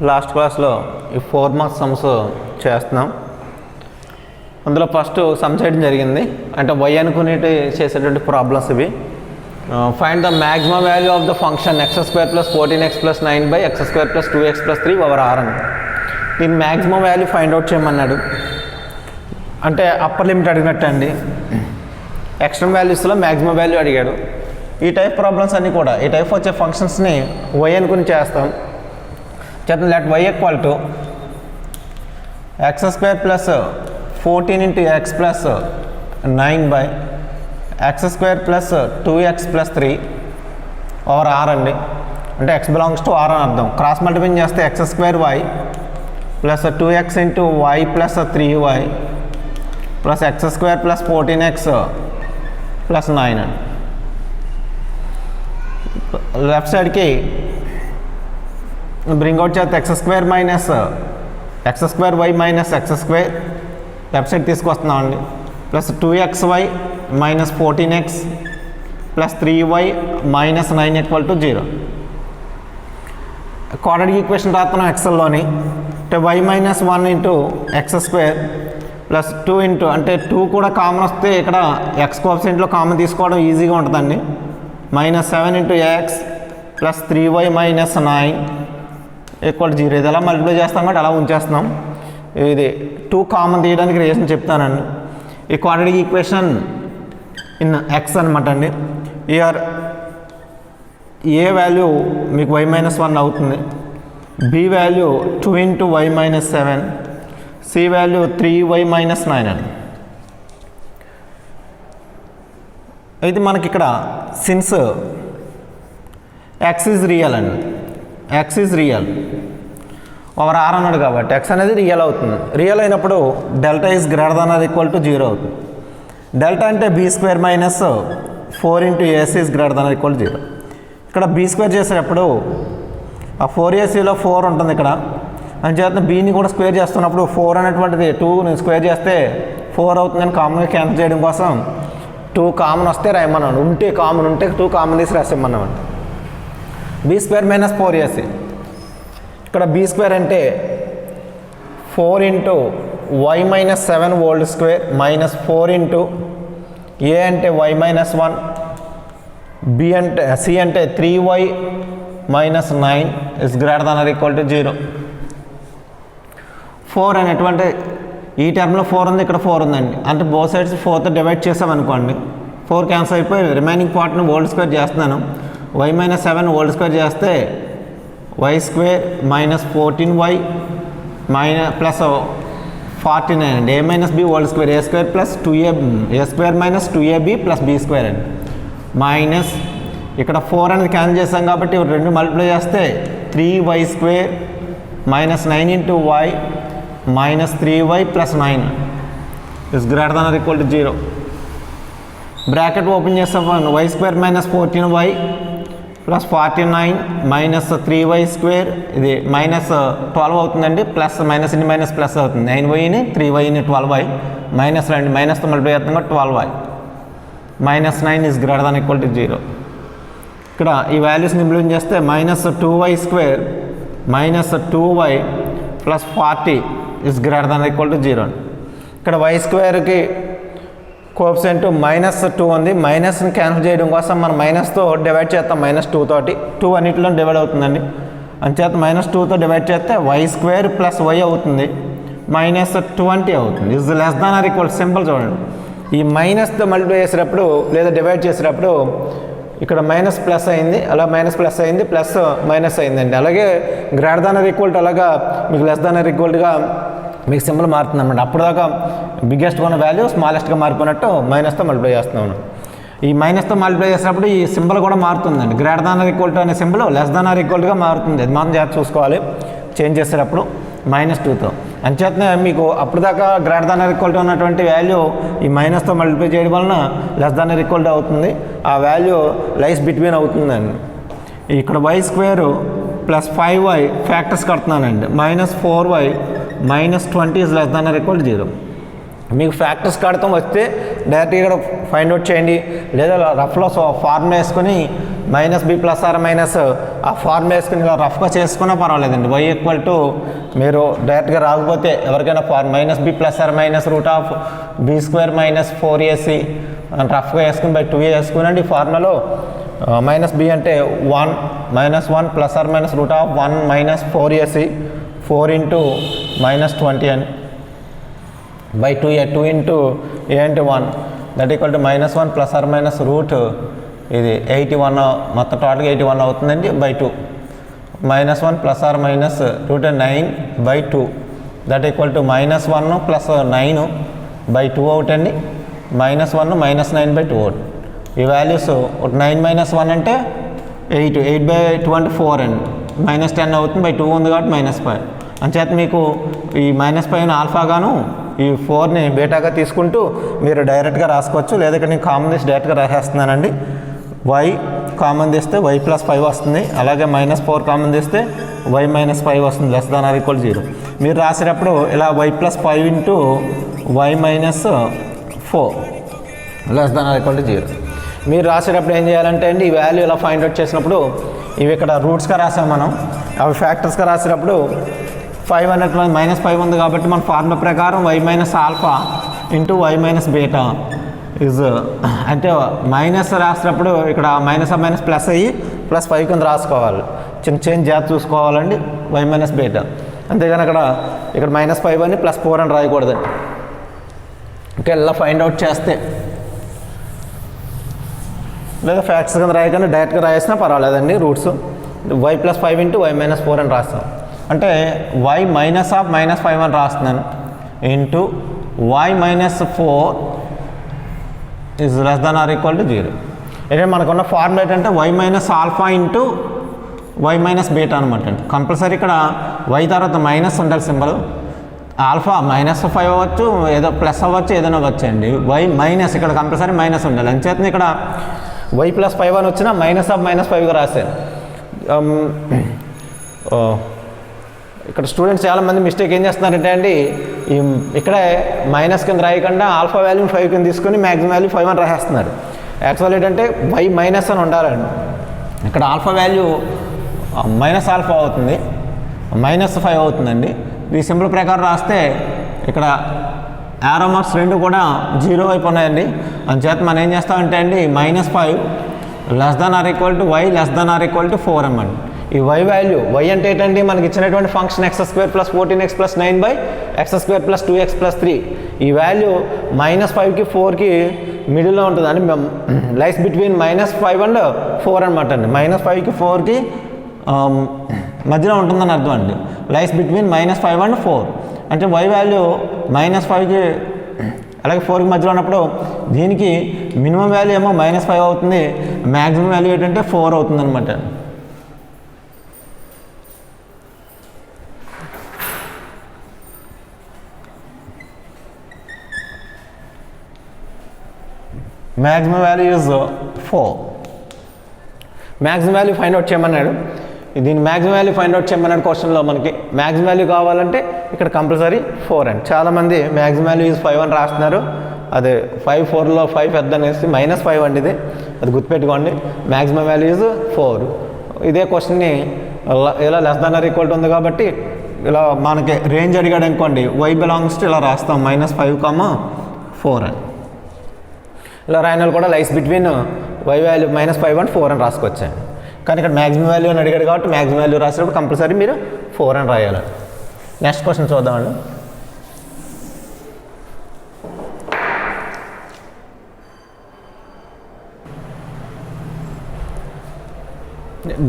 Last క్లాస్లో ఈ 4 marks sums చేస్తున్నాం. అందులో ఫస్ట్ సమ్ చేయడం జరిగింది. అంటే y అనుకునేటి చేసేటువంటి ప్రాబ్లమ్స్ ఇవి. Find the maximum value of the function x² + 14x + 9/x² + 2x + 3/r అని. దీని మ్యాక్సిమం వాల్యూ ఫైండ్ అవుట్ చేయమన్నాడు. అంటే అప్పర్ లిమిట్ అడిగినట్టు అండి. ఎక్స్ట్రీమ్ వాల్యూస్లో మ్యాక్సిమం వాల్యూ అడిగాడు. ఈ టైప్ ప్రాబ్లమ్స్ అన్నీ కూడా ఈ టైప్ వచ్చే ఫంక్షన్స్ని y అనుకుని చేస్తాం. చేద్దాం. Let y = x² + 14 × x + 9/x² + 2x + 3/r అండి. అంటే x బిలాంగ్స్ టు r అని అర్థం. క్రాస్ మల్టిప్లై చేస్తే x² y + 2x × y + 3y + x² + 14x + 9 అండి. లెఫ్ట్ సైడ్కి బ్రింగ్ అవుట్ చేస్తే x² - x² y - x² left side తీసుకొస్తున్నాం అండి. Plus 2xy - 14x + 3y - 9 = 0. Quadratic equation రాస్తున్నాం ఎక్సెల్లోని. అంటే y - 1 × x² + 2 అంటే 2 కూడా కామన్ వస్తే ఇక్కడ x కోఎఫిషియంట్లో కామన్ తీసుకోవడం ఈజీగా ఉంటుందండి. -7 × x + 3y - 9 = 0. ఇది ఎలా మల్టిప్లై చేస్తాం కాబట్టి అలా ఉంచేస్తున్నాం. ఇది 2 కామన్ తీయడానికి రీజన్ చెప్తానండి. ఈ క్వాడ్రాటిక్ ఈక్వేషన్ ఇన్ x అనమాట అండి. ఇయర్ ఏ వాల్యూ మీకు y - 1 అవుతుంది, b value 2 × y - 7, c value 3y - 9 అండి. అయితే మనకి ఇక్కడ సిన్స్ x ఈజ్ రియల్ అండి. x is real over r అన్నాడు కాబట్టి x అనేది రియల్ అవుతుంది. రియల్ అయినప్పుడు delta is greater than or equal to 0 అవుతుంది. డెల్టా అంటే b² - 4 × ac is greater than or equal to 0. ఇక్కడ b² చేసేటప్పుడు ఆ 4ac లో 4 ఉంటుంది ఇక్కడ. అందుచేత bని కూడా స్క్వేర్ చేస్తున్నప్పుడు 4 అనేటువంటిది 2ని స్క్వేర్ చేస్తే 4 అవుతుందని కామన్గా క్యాన్సిల్ చేయడం కోసం 2 కామన్ వస్తే రాయమన్నాడు. ఉంటే కామన్ ఉంటే 2 కామన్ తీసి రాసేమన్నామండి. b² - 4ac. ఇక్కడ b² అంటే 4 × y - 7 హోల్ స్క్వేర్ -4 × a అంటే y - 1, b అంటే c అంటే 3y - 9 is greater than or equal to 0. 4 అనేటువంటి ఈ టర్మ్లో 4 ఉంది, ఇక్కడ 4 ఉందండి. అంటే బోత్ సైడ్స్ 4తో డివైడ్ చేసామనుకోండి, 4 క్యాన్సిల్ అయిపోయి రిమైనింగ్ పార్ట్ని హోల్ స్క్వేర్ చేస్తున్నాను. y - 7 హోల్ స్క్వేర్ చేస్తే y² - 14y ప్లస్ 49 అండి. a - b whole square a² + 2a a² - 2ab + b² అండి. మైనస్ ఇక్కడ 4 అనేది క్యాన్సిల్ చేసాం కాబట్టి 2 మల్టిప్లై చేస్తే 3y² - 9 × y - 3y + 9 is greater than or equal to 0. Bracket open చేస్తాం. y² - 14y + 49 - 3y² ఇది -12 అవుతుందండి. ప్లస్ మైనస్ ఇన్ని మైనస్ ప్లస్ అవుతుంది. 9yని 3yని 12y మైనస్ రండి. మైనస్తో మల్టిప్లై చేస్తాం కాబట్టి 12y -9 is greater than equal to 0. ఇక్కడ ఈ వాల్యూస్ని ఇంప్లిమెంట్ చేస్తే -2y² - 2y + 40 is greater than equal to 0. ఇక్కడ y²కి కోఎఫిషియంట్ -2 ఉంది. మైనస్ని క్యాన్సిల్ చేయడం కోసం మనం మైనస్తో డివైడ్ చేస్తాం. -2 తోటి 2 అన్నిటిలో డివైడ్ అవుతుందండి. అంచేత -2తో డివైడ్ చేస్తే y² + y అవుతుంది. -20 అవుతుంది. Is less than or equal simple చూడండి. ఈ మైనస్తో మల్టిప్లై చేసేటప్పుడు లేదా డివైడ్ చేసేటప్పుడు ఇక్కడ మైనస్ ప్లస్ అయింది, అలా మైనస్ ప్లస్ అయింది, ప్లస్ మైనస్ అయిందండి. అలాగే greater than or equal to అలాగా మీకు లెస్ దాన్ ఆర్ ఈక్వల్గా మీకు సింబల్ మారుతుంది అన్నమాట. అప్పుడు దాకా బిగ్గెస్ట్ ఉన్న వాల్యూ స్మాలెస్ట్గా మారిపోయినట్టు మైనస్తో మల్టిప్లై చేస్తున్నాను. ఈ మైనస్తో మల్టిప్లై చేసినప్పుడు ఈ సింబల్ కూడా మారుతుందండి. Greater than or equal to అనే సింబల్ లెస్ దాన్ ఆర్ ఈక్వల్గా మారుతుంది. అది మనం జాగ్రత్త చూసుకోవాలి చేంజ్ చేసేటప్పుడు -2తో. అంచేతనే మీకు అప్పుడు దాకా greater than or equal to ఉన్నటువంటి వాల్యూ ఈ మైనస్తో మల్టిప్లై చేయడం వలన less than or equal to అవుతుంది. ఆ వాల్యూ లైస్ బిట్వీన్ అవుతుందండి. ఇక్కడ y² + 5y ఫ్యాక్టర్స్ కడుతున్నానండి. -4y - 20 is less than or equal to 0. మీకు ఫ్యాక్టర్స్ కడతాం వస్తే డైరెక్ట్గా ఇక్కడ ఫైండ్ అవుట్ చేయండి, లేదా రఫ్లో ఫార్ములా వేసుకొని -b ప్లస్ ఆర్ మైనస్ ఆ ఫార్ములా వేసుకుని ఇలా రఫ్గా చేసుకున్నా పర్వాలేదండి. y ఈక్వల్ టు మీరు డైరెక్ట్గా రాకపోతే ఎవరికైనా -b plus or minus root of b² minus 4ac అని రఫ్గా వేసుకుని బై 2a వేసుకునండి. ఈ ఫార్ములాలో -b అంటే 1 -1 plus or minus root of 1 minus 4ac 4 into -20 అని by 2a 2 into a into 1 that equal to -1 plus or minus root ఇది 81 మొత్తం టోటల్గా 81 అవుతుందండి by 2 -1 plus or minus root 9 by 2 that equal to -1 plus 9 by 2 అవుతండి. -1 -9 by 2 అవుతుంది. ఈ values 9 minus 1 అంటే 8 by 2 అంటే 4 అండి. -10 అవుతుంది బై 2 ఉంది కాబట్టి -5 అంచేత మీకు ఈ -5 ఆల్ఫాగాను ఈ 4ని బీటాగా తీసుకుంటూ మీరు డైరెక్ట్గా రాసుకోవచ్చు, లేదా ఇక్కడ నేను కామన్ తీసి డైరెక్ట్గా రాసేస్తున్నానండి. y కామన్ తీస్తే y ప్లస్ 5 వస్తుంది, అలాగే -4 కామన్ తీస్తే y -5 వస్తుంది, లెస్ దాన్ ఆర్ ఈక్వల్ 0. మీరు రాసేటప్పుడు ఇలా y plus 5 into y -4 less than or equal 0. మీరు రాసేటప్పుడు ఏం చేయాలంటే అండి, ఈ వాల్యూ ఇలా ఫైండ్ అవుట్ చేసినప్పుడు ఇవి ఇక్కడ రూట్స్గా రాసాం మనం, అవి ఫ్యాక్టర్స్గా రాసేటప్పుడు 5 అన్నట్లు -5 ఉంది కాబట్టి మన ఫార్ములా ప్రకారం y minus alpha into y minus beta is అంటే మైనస్ రాసినప్పుడు ఇక్కడ మైనస్ ప్లస్ అయ్యి +5 కింద రాసుకోవాలి. చిన్న చేంజ్ జాగ్రత్త చూసుకోవాలండి. y మైనస్ బీటా అంతేగాని ఇక్కడ -5 అని +4 అని రాయకూడదండి. అంటే ఇలా ఫైండ్ అవుట్ చేస్తే లేదా ఫ్యాక్ట్స్ కింద రాయకుండా డైరెక్ట్గా రాసినా పర్వాలేదండి. Roots y plus 5 into y -4 అని రాస్తాం. అంటే y మైనస్ ఆఫ్ -5 అని రాస్తున్నాను into y -4 is less than or equal to 0. అంటే మనకున్న ఫార్ములా ఏంటంటే y minus alpha into y minus beta అనమాట అండి. కంపల్సరీ ఇక్కడ y తర్వాత మైనస్ ఉండాలి సింబల్. ఆల్ఫా -5 అవ్వచ్చు, ఏదో ప్లస్ అవ్వచ్చు, ఏదైనా అవ్వచ్చు అండి. y మైనస్ ఇక్కడ కంపల్సరీ మైనస్ ఉండాలి. అంచేతనే ఇక్కడ y ప్లస్ 5 అని వచ్చినా మైనస్ ఆఫ్ -5గా రాశాను. ఇక్కడ స్టూడెంట్స్ చాలామంది మిస్టేక్ ఏం చేస్తున్నారంటే అండి, ఇక్కడే మైనస్ కింద రాయకుండా ఆల్ఫా వాల్యూ 5 కింద తీసుకొని మ్యాక్సిమం వాల్యూ 5 అని రాసేస్తున్నారు. యాక్చువల్ ఏంటంటే y మైనస్ అని ఉండాలండి. ఇక్కడ ఆల్ఫా వాల్యూ మైనస్ ఆల్ఫా అవుతుంది, -5 అవుతుందండి. ఈ సింపుల్ ప్రకారం రాస్తే ఇక్కడ యారో మార్క్స్ రెండు కూడా 0 వైపు ఉన్నాయండి. అందుచేత మనం ఏం చేస్తామంటే అండి, -5 less than or equal to y less than or equal to 4 అమ్మండి. ఈ y వాల్యూ y అంటే ఏంటండి, మనకి ఇచ్చినటువంటి function x² + 14x + 9/x² + 2x + 3. ఈ వాల్యూ -5కి 4కి మిడిల్లో ఉంటుంది అండి, లైస్ బిట్వీన్ -5 అండ్ 4 అనమాట అండి. -5కి 4కి మధ్యలో ఉంటుందని అర్థం అండి. లైస్ బిట్వీన్ -5 అండ్ 4 అంటే y వాల్యూ -5కి అలాగే 4కి మధ్యలో ఉన్నప్పుడు దీనికి మినిమం వాల్యూ ఏమో -5 అవుతుంది, మ్యాక్సిమం వాల్యూ ఏంటంటే 4 అవుతుంది అనమాట. Maximum value is 4. Maximum value find out చేయమన్నాడు. దీని మ్యాక్సిమం వాల్యూ ఫైండ్ అవుట్ చేయమన్నాడు క్వశ్చన్లో. మనకి మ్యాక్సిమం వాల్యూ కావాలంటే ఇక్కడ కంపల్సరీ 4 అండి. చాలామంది మ్యాక్సిమం వాల్యూ ఈజ్ 5 అని రాస్తున్నారు. అదే 5 4లో 5 పెద్ద అనేసి -5 అండి ఇది, అది గుర్తుపెట్టుకోండి. Maximum value is 4. ఇదే క్వశ్చన్ని ఇలా less than or equal to ఉంది కాబట్టి ఇలా మనకి రేంజ్ అడిగాడు అనుకోండి, y బిలాంగ్స్ టు ఇలా రాస్తాం -5, 4 అని. ఇలా రాయన కూడా lies between y value -5 and 4 అని రాసుకొచ్చాను. కానీ ఇక్కడ మ్యాక్సిమం వాల్యూ అని అడిగాడు కాబట్టి మ్యాక్సిమం వాల్యూ రాసేటప్పుడు కంపల్సరీ మీరు 4 అని రాయాలి. నెక్స్ట్ క్వశ్చన్ చూద్దామండి.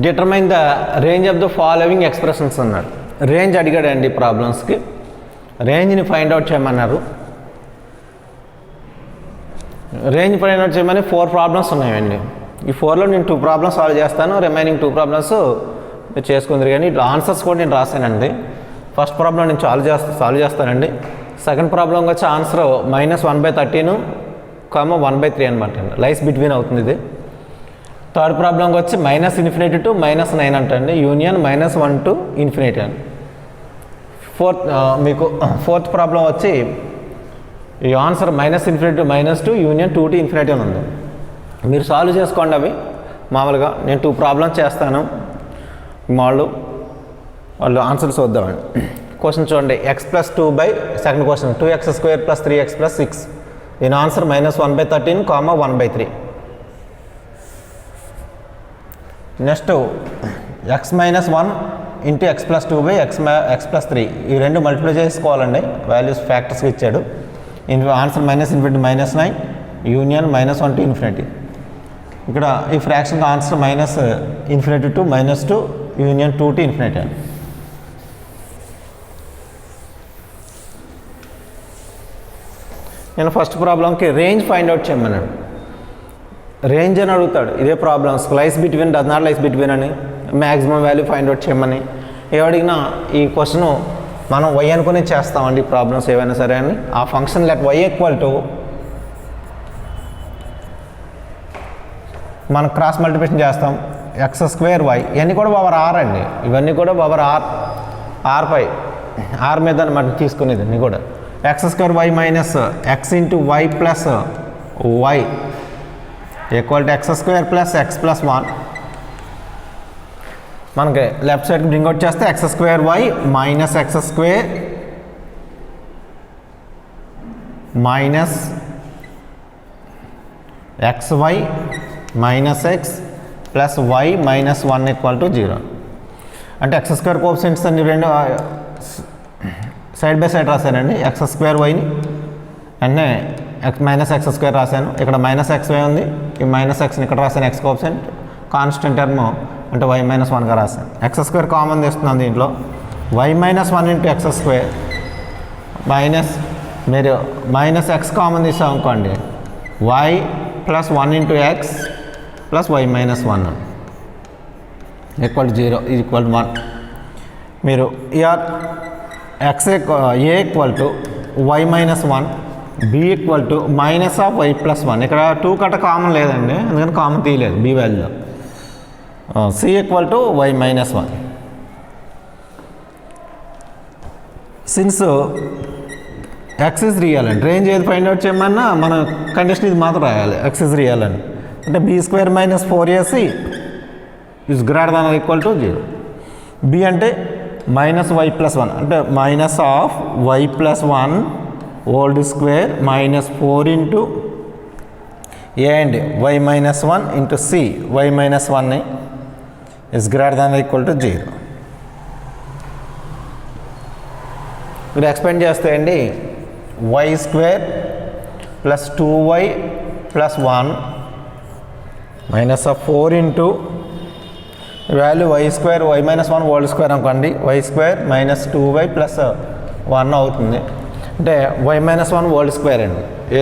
Determine the range of the following expressions అన్నారు. రేంజ్ అడిగాడండి ప్రాబ్లమ్స్కి, రేంజ్ని ఫైండ్ అవుట్ చేయమన్నారు. రేంజ్ ఫైండ్ అవుట్ చేయమని 4 ప్రాబ్లమ్స్ ఉన్నాయండి. ఈ 4లో నేను 2 ప్రాబ్లమ్స్ సాల్వ్ చేస్తాను, రిమైనింగ్ 2 ప్రాబ్లమ్స్ మీరు చేసుకుందరు. కానీ ఇట్లా ఆన్సర్స్ కూడా నేను రాశానండి. ఫస్ట్ ప్రాబ్లం నేను సాల్వ్ చేస్తానండి. సెకండ్ ప్రాబ్లం వచ్చి ఆన్సర్ -1/13, 1/3 అనమాట అండి. లైస్ బిట్వీన్ అవుతుంది ఇది. థర్డ్ ప్రాబ్లం వచ్చి -∞ to -9 అంటండి, యూనియన్ -1 to ∞ అండి. మీకు ఫోర్త్ ప్రాబ్లం వచ్చి ఈ answer -∞ to -2 union 2 to infinity అని ఉంది. మీరు సాల్వ్ చేసుకోండి అవి మామూలుగా. నేను 2 ప్రాబ్లమ్స్ చేస్తాను, వాళ్ళు ఆన్సర్స్ చూద్దామండి. క్వశ్చన్ చూడండి, x+2 by second question 2x² + 3x + 6. దీని answer -1/13, 1/3. Next x-1 into x+2 by x+3. ఈ రెండు మల్టిప్లై చేసుకోవాలండి, వాల్యూస్ ఫ్యాక్టర్స్కి ఇచ్చాడు. Answer -∞ to -9 union -1 to infinity. ఇక్కడ ఈ fraction answer -∞ to -2 union 2 to infinity అండి. నేను ఫస్ట్ ప్రాబ్లంకి రేంజ్ ఫైండ్ అవుట్ చేయమన్నాడు. రేంజ్ అని అడుగుతాడు, ఇదే problems lies between does not lies between అని, మ్యాక్సిమం వాల్యూ ఫైండ్ అవుట్ చేయమని ఏమడిగినా ఈ క్వశ్చన్ మనం y అనుకుని చేస్తామండి. ప్రాబ్లమ్స్ ఏవైనా సరే అని ఆ ఫంక్షన్ లెట్ y = మనం క్రాస్ మల్టిప్లికేషన్ చేస్తాం, x²y. ఇవన్నీ కూడా పవర్ r అండి, ఇవన్నీ కూడా పవర్ r పై r మీద మనం తీసుకునేది అన్నీ కూడా. x² y - x × y + y = x² + x + 1. మనకి లెఫ్ట్ సైడ్కి బ్రింగ్ అవుట్ చేస్తే x² y - x² - xy - x + y - 1 = 0. అంటే x² కోఎఫిషియంట్స్ అన్ని రెండు సైడ్ బై సైడ్ రాశానండి. x² yని అంటే -x² రాశాను, ఇక్కడ -xy ఉంది, ఈ -xని ఇక్కడ రాశాను. x కోఎఫిషియంట్ కాన్స్టెంట్ టర్మ్ అంటే y - 1గా రాశాను. x² కామన్ తీస్తున్నాను దీంట్లో, y - 1 × x² మైనస్ మీరు -x కామన్ తీసాం అనుకోండి, y + 1 × x + y - 1 = 0 = 1. మీరు x a = y - 1, b = -y + 1. ఇక్కడ 2 కట్ట కామన్ లేదండి, అందుకని కామన్ తీయలేదు b వాల్యూలో. c = y - 1. Since x is real అండి, రేంజ్ ఏది ఫైండ్ అవుట్ చేయమన్నా మన కండిషన్ ఇది మాత్రం రాయాలి, x is రియల్ అని. అంటే b² - 4ac is greater than or equal to 0. b అంటే -y + 1 అంటే -y + 1 2 - 4 × a and y - 1 × c y - 1 is greater than or equal to 0. మీరు ఎక్స్పెండ్ చేస్తే అండి y² + 2y + 1 -4 × value y² y - 1 2 అనుకోండి, y² - 2y + 1 అవుతుంది. అంటే y - 1 2 అండి, a²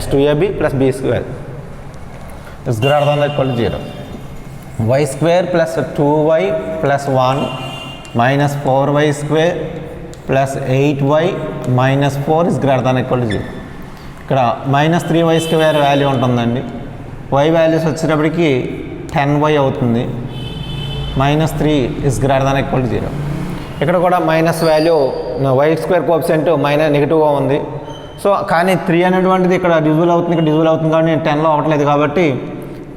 - 2ab + b² is greater than or equal to 0. y² + 2y + 1 -4y² + 8y - 4 is greater than or equal to 0. ఇక్కడ -3y² value ఉంటుందండి, y values వచ్చేటప్పటికి 10y అవుతుంది, -3 is greater than or equal to 0. ఇక్కడ కూడా minus value y² coefficient నెగిటివ్గా ఉంది. So కానీ 3 అనేటువంటిది ఇక్కడ డివిజిబుల్ అవుతుంది, ఇక్కడ డివిజిబుల్ అవుతుంది కాబట్టి నేను 10లో అవ్వట్లేదు కాబట్టి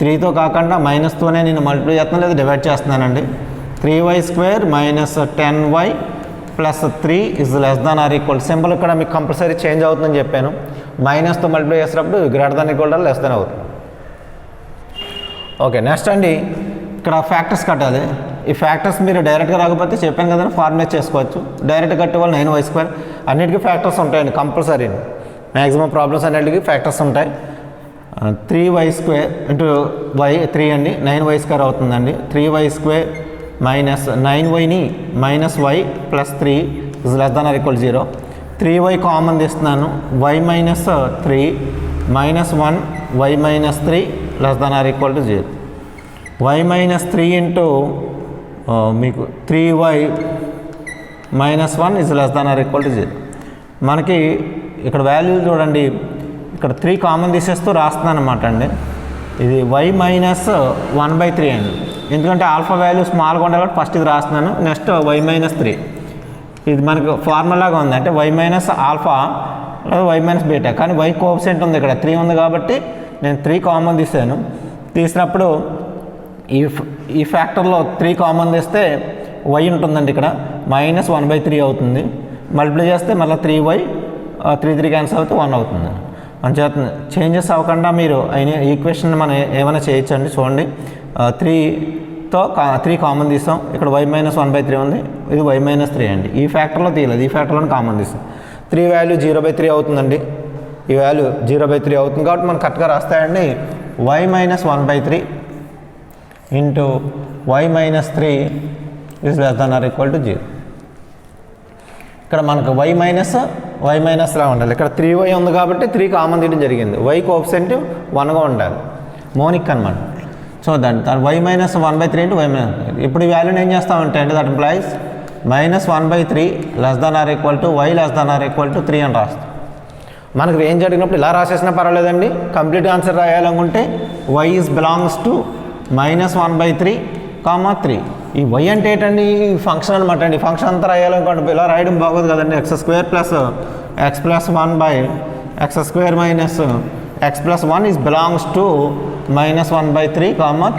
3తో కాకుండా -తోనే నేను మల్టిప్లై చేస్తున్నాను లేదా డివైడ్ చేస్తున్నానండి. 3y² - 10y + 3 is less than or equal. Symbol ఇక్కడ మీకు కంపల్సరీ చేంజ్ అవుతుందని చెప్పాను, మైనస్తో మల్టిప్లై చేసేటప్పుడు greater than equal to less than అవుతుంది. ఓకే, నెక్స్ట్ అండి ఇక్కడ ఫ్యాక్టర్స్ కట్టాలి. ఈ ఫ్యాక్టర్స్ మీరు డైరెక్ట్గా రాకపోతే చెప్పాను కదండి ఫార్ములేట్ చేసుకోవచ్చు. డైరెక్ట్ కట్టే వాళ్ళు 9y², అన్నిటికీ ఫ్యాక్టర్స్ ఉంటాయండి కంపల్సరీ. మ్యాక్సిమం ప్రాబ్లమ్స్ అన్నిటికీ ఫ్యాక్టర్స్ ఉంటాయి. 3y² × y 3 అండి, 9y² అవుతుందండి. 3y² - 9yని -y + 3 is less than or equal to 0. 3y common తీస్తున్నాను, y - 3 -1 y - 3 less than or equal to 0. y - 3 into మీకు 3y - 1 is less than or equal to 0. మనకి ఇక్కడ value చూడండి, ఇక్కడ 3 common తీసేస్తూ రాస్తున్నాను అనమాట అండి. ఇది y - 1/3 అండి, ఎందుకంటే ఆల్ఫా వాల్యూ స్మాల్గా ఉండాలి కాబట్టి ఫస్ట్ ఇది రాస్తున్నాను. నెక్స్ట్ y - 3 ఇది మనకు ఫార్ములాగా ఉంది, అంటే y - ఆల్ఫా లేదా వై మైనస్ బీటా. కానీ వై కోఎఫిషియంట్ ఉంది ఇక్కడ 3 ఉంది కాబట్టి నేను 3 కామన్ తీసాను. తీసినప్పుడు ఈ ఫ్యాక్టర్లో 3 కామన్ తీస్తే వై ఉంటుందండి, ఇక్కడ -1/3 అవుతుంది. మల్టిప్లై చేస్తే మళ్ళీ 3y 3 క్యాన్సిల్ అవుతే 1 అవుతుంది. అంచేత చేంజెస్ అవ్వకుండా మీరు అయిన ఈక్వేషన్ మనం ఏమైనా చేయొచ్చండి. చూడండి 3తో 3 కామన్ తీసాం, ఇక్కడ y -1/3 ఉంది, ఇది y -3 అండి. ఈ ఫ్యాక్టర్లో తీయలేదు, ఈ ఫ్యాక్టర్లో కామన్ తీసాం. 3 వాల్యూ 0/3 అవుతుందండి. ఈ వాల్యూ 0/3 అవుతుంది కాబట్టి మనం కరెక్ట్గా రాస్తాయండి. y -1/3 into y -3 is less than or equal to 0. ఇక్కడ మనకు y మైనస్లా ఉండాలి. ఇక్కడ 3y ఉంది కాబట్టి 3 కామన్ తీయడం జరిగింది. y కోఎఫిషియంట్ 1గా ఉండాలి, మోనిక్ అనమాట. చూద్దాం y -1/3 ఇంటూ y -3. ఇప్పుడు ఈ వాల్యూని ఏం చేస్తామంటే అంటే that implies -1/3 less than or equal to y less than or equal to 3 అని రాస్తాం. మనకు రేంజ్ అడిగినప్పుడు ఇలా రాసేసినా పర్వాలేదండి. కంప్లీట్ ఆన్సర్ రాయాలనుకుంటే y ఈజ్ బిలాంగ్స్ టు -1/3, 3. ఈ y అంటే ఏంటండి, ఈ ఫంక్షన్ అనమాట అండి. ఫంక్షన్ అంతా రాయాలనుకోండి ఇలా రాయడం బాగోదు కదండి. x² + x + 1/x² - x + 1 is belongs to -1/3,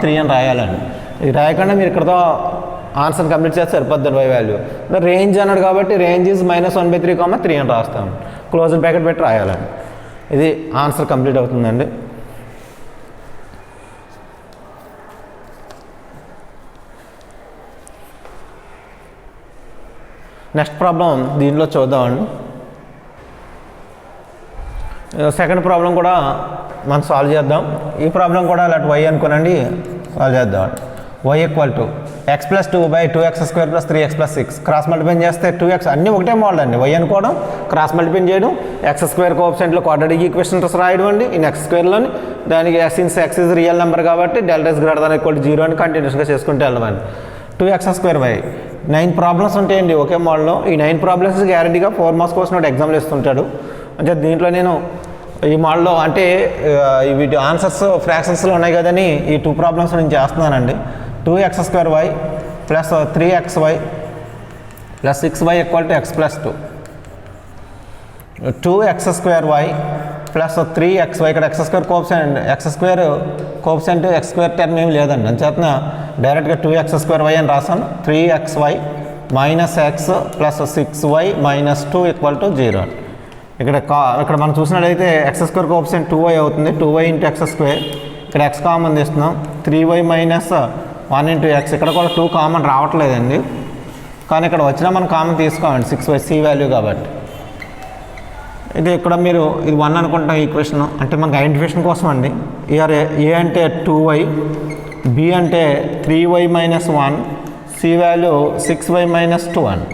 3 అని రాయాలండి. ఇది రాయకుండా మీరు ఇక్కడతో ఆన్సర్ కంప్లీట్ చేస్తే సరిపోద్ది y వాల్యూ. రేంజ్ అన్నాడు కాబట్టి రేంజ్ ఈజ్ -1/3, 3 అని రాస్తాను. క్లోజ్ బ్రాకెట్ పెట్టి రాయాలండి. ఇది ఆన్సర్ కంప్లీట్ అవుతుందండి. నెక్స్ట్ ప్రాబ్లం దీనిలో చూద్దామండి. సెకండ్ ప్రాబ్లం కూడా మనం సాల్వ్ చేద్దాం. ఈ ప్రాబ్లం కూడా ఇలాంటి y అనుకోనండి సాల్వ్ చేద్దామండి. y = x + 2/2x² + 3x + 6. Cross multiply చేస్తే 2x అన్నీ ఒకటే మోడల్ అండి. y అనుకోవడం, క్రాస్ మల్టిప్లై చేయడం, x² కోఎఫిషియంట్లో క్వాడ్రాటిక్ ఈక్వేషన్స్ రాయడం అండి. ఈ x²లోని దానికి since x is real number కాబట్టి delta is greater than equal to 0 అని కంటిన్యూస్గా చేసుకుంటూ వెళ్ళమండి. 2x²y 9 ప్రాబ్లమ్స్ ఉంటాయండి ఒకే మోడల్లో. ఈ 9 ప్రాబ్లమ్స్ గ్యారంటీగా 4 మార్క్స్ కోసం ఎగ్జామ్లో ఇస్తుంటాడు. అంటే దీంట్లో నేను ఈ మోడల్లో అంటే వీటి ఆన్సర్స్ ఫ్రాక్షన్స్లో ఉన్నాయి కదని ఈ 2 ప్రాబ్లమ్స్ నేను చేస్తున్నానండి. 2x² + 3xy + 6y = x + 2. 2x² + 3xy ఇక్కడ x² కోఎఫిషియంట్ x² టర్మ్ ఏమి లేదండి. అంచేతన డైరెక్ట్గా 2x² అని రాసాను. 3xy - x + 6y - 2 = 0. ఇక్కడ మనం చూసినట్లయితే x² కోఎఫిషియంట్ 2y అవుతుంది. 2y × x². ఇక్కడ x కామన్ తీస్తున్నాం. 3y - 1 × x. ఇక్కడ కూడా 2 కామన్ రావట్లేదండి, కానీ ఇక్కడ వచ్చినా మనం కామన్ తీసుకోమండి. 6y c వాల్యూ కాబట్టి. ఇది ఇక్కడ మీరు ఇది 1 అనుకుంటాం ఈక్వేషన్, అంటే మనకు ఐడెంటిఫికేషన్ కోసం అండి. ఏ అంటే 2y, b అంటే 3y - 1, c వాల్యూ 6y - 2 అని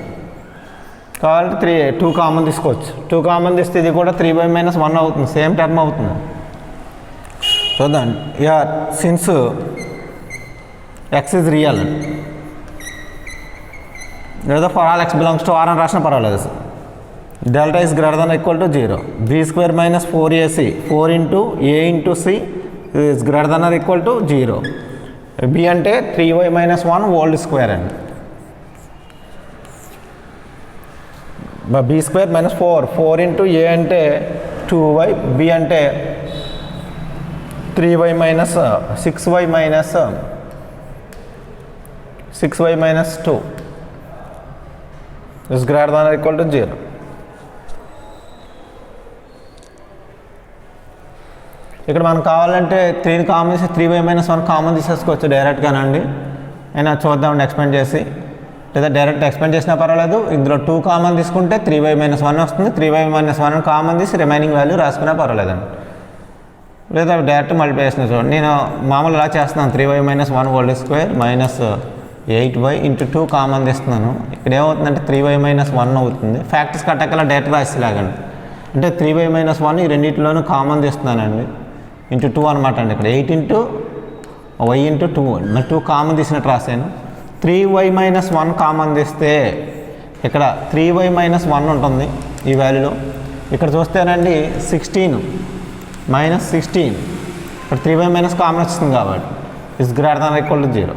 కాబట్టి 2 కామన్ తీసుకోవచ్చు. 2 కామన్ తీస్తే ఇది కూడా 3y - 1 అవుతుంది, సేమ్ టర్మ్ అవుతుంది. చూద్దాం. సిన్స్ x ఈజ్ రియల్ లేదా for all x belongs to r అని రాసినా పర్వాలేదు. Delta is greater than equal to 0. b² - 4ac 4 × a × c is greater than or equal to 0. b అంటే 3y - 1 హోల్ స్క్వేర్ అండి. b² - 4 × a అంటే 2y, b అంటే 3y - 6y - 2 is greater than or equal to 0. ఇక్కడ మనం కావాలంటే 3 common తీసి 3y - 1 common తీసేసుకోవచ్చు డైరెక్ట్గానండి. అయినా చూద్దామండి ఎక్స్పెండ్ చేసి, లేదా డైరెక్ట్ ఎక్స్పెండ్ చేసినా పర్వాలేదు. ఇందులో 2 కామన్ తీసుకుంటే 3y - 1 వస్తుంది. 3y - 1 కామన్ తీసి రిమైనింగ్ వాల్యూ రాసుకున్నా పర్వాలేదండి. లేదా డైరెక్ట్ మల్టిప్లికేషన్ చూడండి. నేను మామూలు ఇలా చేస్తున్నాను. 3y - 1 whole square -8y × 2 common తీస్తున్నాను. ఇక్కడ ఏమవుతుందంటే 3y - 1 అవుతుంది. ఫ్యాక్టర్స్ కట్టకలా డైరెక్ట్ రాసేలాగండి. అంటే 3y - 1 ఈ రెండింటిలోనూ కామన్ తీస్తున్నానండి. × 2 అనమాట అండి. ఇక్కడ 8 × y × 2 మరి 2 కామన్ తీసినట్టు రాశాను. 3y - 1 కామన్ తీస్తే ఇక్కడ 3y - 1 ఉంటుంది ఈ వాల్యూలో. ఇక్కడ చూస్తేనండి 16 - 16 ఇక్కడ 3y - కామన్ వస్తుంది కాబట్టి is greater than equal to 0.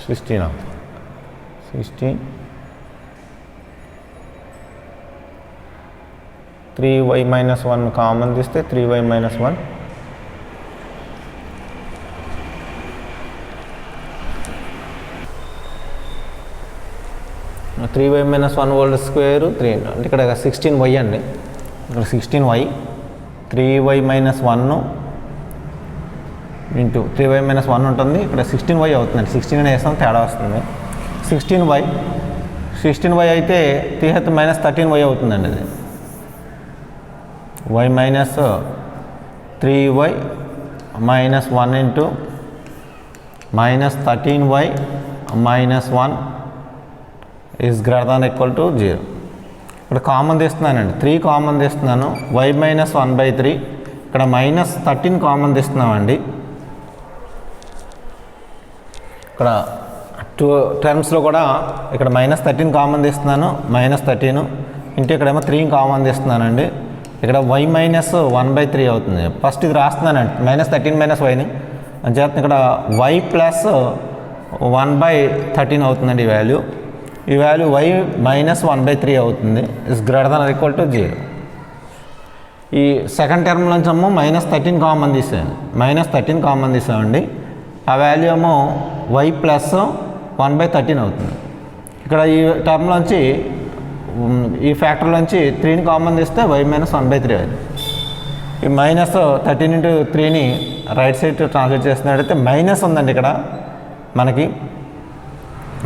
16 3y minus 1 common తీస్తే 3y minus 1 3y minus 1 whole square 3 అంటే ఇక్కడ 16y అండి, ఇక్కడ 16y 3y minus 1 into 3y minus 1 ఉంటుంది, ఇక్కడ 16y అవుతుందండి. 16 అని వేస్తాం తేడా వస్తుంది. 16y అయితే 3 మైనస్ 13y అవుతుందండి. అది y minus 3y minus 1 into minus 13y minus 1 is greater than equal to 0. ఇక్కడ కామన్ తీస్తున్నానండి, 3 కామన్ తీస్తున్నాను. y మైనస్ 1/3 ఇక్కడ మైనస్ 13 కామన్ తీస్తున్నామండి. ఇక్కడ 2 టర్మ్స్లో కూడా ఇక్కడ మైనస్ 13 కామన్ తీస్తున్నాను, మైనస్ 13 ఇంటూ ఇక్కడేమో 3 కామన్ తీస్తున్నానండి. ఇక్కడ y మైనస్ 1/3 అవుతుంది. ఫస్ట్ ఇది రాస్తున్నానండి, మైనస్ 13 మైనస్ వైని అంచేత ఇక్కడ y ప్లస్ 1/13 అవుతుందండి. ఈ వాల్యూ y మైనస్ 1/3 అవుతుంది. Is greater than or equal to 0. ఈ సెకండ్ టర్మ్ నుంచి ఏమో మైనస్ 13 కామన్ తీసామండి. ఆ వాల్యూ ఏమో y ప్లస్ 1/13 అవుతుంది. ఇక్కడ ఈ టర్మ్లోంచి ఈ ఫ్యాక్టర్లోంచి 3ని కామన్ తీస్తే y మైనస్ 1/3 అది. ఈ మైనస్ 13 ఇంటూ 3ని రైట్ సైడ్ ట్రాన్స్లేట్ చేస్తున్నట్టయితే మైనస్ ఉందండి. ఇక్కడ మనకి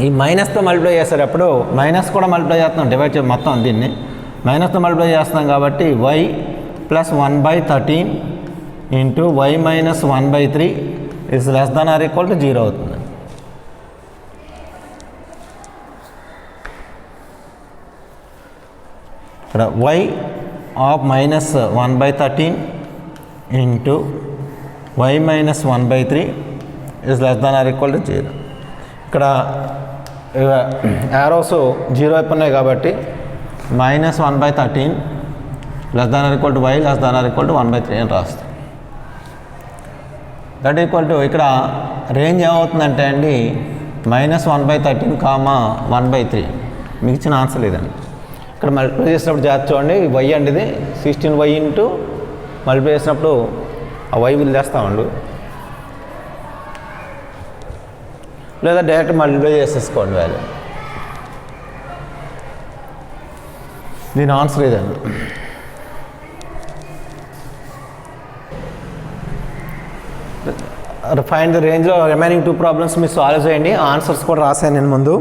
ఈ మైనస్తో మల్టిప్లై చేసేటప్పుడు మైనస్ కూడా మల్టిప్లై చేస్తున్నాం, డివైడ్ చే మొత్తం దీన్ని మైనస్తో మల్టిప్లై చేస్తున్నాం కాబట్టి y plus 1/13 into y minus 1/3 is less than or equal to 0 అవుతుంది. ఇక్కడ y of minus 1/13 into y minus 1/3 is less than or equal to 0. ఇక్కడ యారోస్ 0 వైపు ఉన్నాయి కాబట్టి minus 1/13 less than or equal to y less than or equal to 1/3 అని రాస్తాం. That equal to ఇక్కడ range ఏమవుతుందంటే అండి మైనస్ 1/13 కామా 1/3. మీకు ఇచ్చిన ఆన్సర్ లేదండి. ఇక్కడ మల్టిప్లై చేసినప్పుడు జాగ్రత్త చూడండి, y అండి ఇది 16y ఇంటూ మల్టిప్లై చేసినప్పుడు ఆ y వదిలేస్తామండి, లేదా డైరెక్ట్ మల్టిప్లై చేసేసుకోండి వాల్యూ. దీని ఆన్సర్ ఇదండి. ఫైండ్ ద రేంజ్లో రిమైనింగ్ 2 ప్రాబ్లమ్స్ మీరు సాల్వ్ చేయండి. ఆన్సర్స్ కూడా రాశాను నేను ముందు.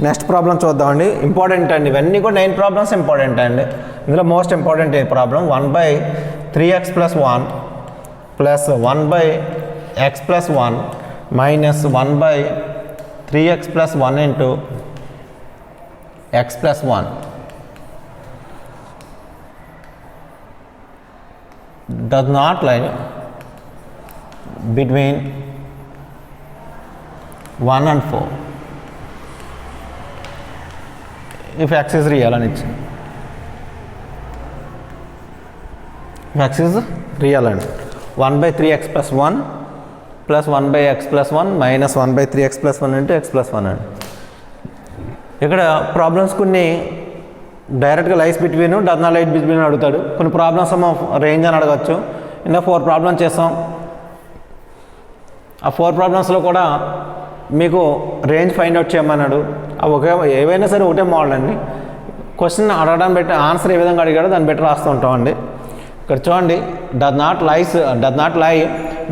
నెక్స్ట్ ప్రాబ్లం చూద్దామండి. ఇంపార్టెంట్ అండి, ఇవన్నీ కూడా 9 ప్రాబ్లమ్స్ ఇంపార్టెంట్ అండి. ఇందులో most important A problem 1/3x plus 1 plus 1/x plus 1 minus 1/3x plus 1 into x plus 1 does not lie between 1 and 4 if x is real అని ఇచ్చింది. x is real అండి 1/3x plus 1 plus 1/x plus 1 minus 1/3x plus 1 into x plus 1 అండి. ఇక్కడ problems కొన్ని డైరెక్ట్గా lies between does not light between అడుగుతాడు. కొన్ని problems ఏమో రేంజ్ అని అడగచ్చు. ఇంకా 4 ప్రాబ్లమ్స్ చేస్తాం. ఆ 4 ప్రాబ్లమ్స్లో కూడా మీకు రేంజ్ ఫైండ్ అవుట్ చేయమన్నాడు. అవి ఏవైనా సరే ఒకటే మోడల్ అండి. క్వశ్చన్ అడగడం బట్టి ఆన్సర్ ఏ విధంగా అడిగాడో దాన్ని బట్టి రాస్తూ ఉంటామండి. ఇక్కడ చూడండి, does not lie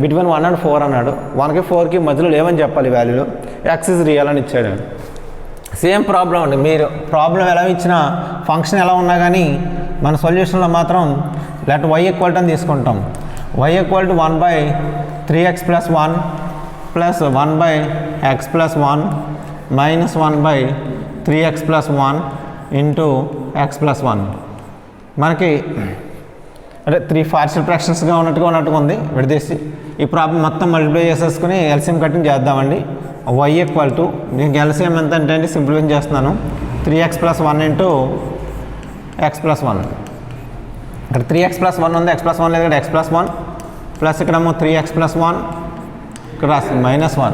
between 1 and 4 అన్నాడు. 1కి 4కి మధ్యలో లేవని చెప్పాలి వాల్యూలు. ఎక్స్ ఇస్ రియల్ అని ఇచ్చాడు. సేమ్ ప్రాబ్లం అండి. మీరు ప్రాబ్లం ఎలా ఇచ్చినా ఫంక్షన్ ఎలా ఉన్నా కానీ మన సొల్యూషన్లో మాత్రం లెట్ y ఈక్వల్ టు అని తీసుకుంటాం. y equal to 1/3x plus 1 plus 1/x plus 1 minus 1/3x plus 1 into x plus 1. మనకి అంటే 3 పార్షియల్ ఫ్రాక్షన్స్గా ఉన్నట్టుగా ఉంది. విడదీసి ఈ ప్రాబ్లం మొత్తం మల్టిప్లై చేసేసుకుని ఎల్సిఎం కటింగ్ చేద్దామండి. y ఈక్వల్ టు దీనికి ఎల్సిఎం ఎంత అంటే అండి సింప్లిఫై చేస్తున్నాను 3x plus 1 into x plus 1. ఇక్కడ 3x ప్లస్ 1 ఉంది, x ప్లస్ 1 లేదు, ఇక్కడ x ప్లస్ 1 ప్లస్ ఇక్కడేమో 3x ప్లస్ 1 ఇక్కడ రాస్తుంది -1.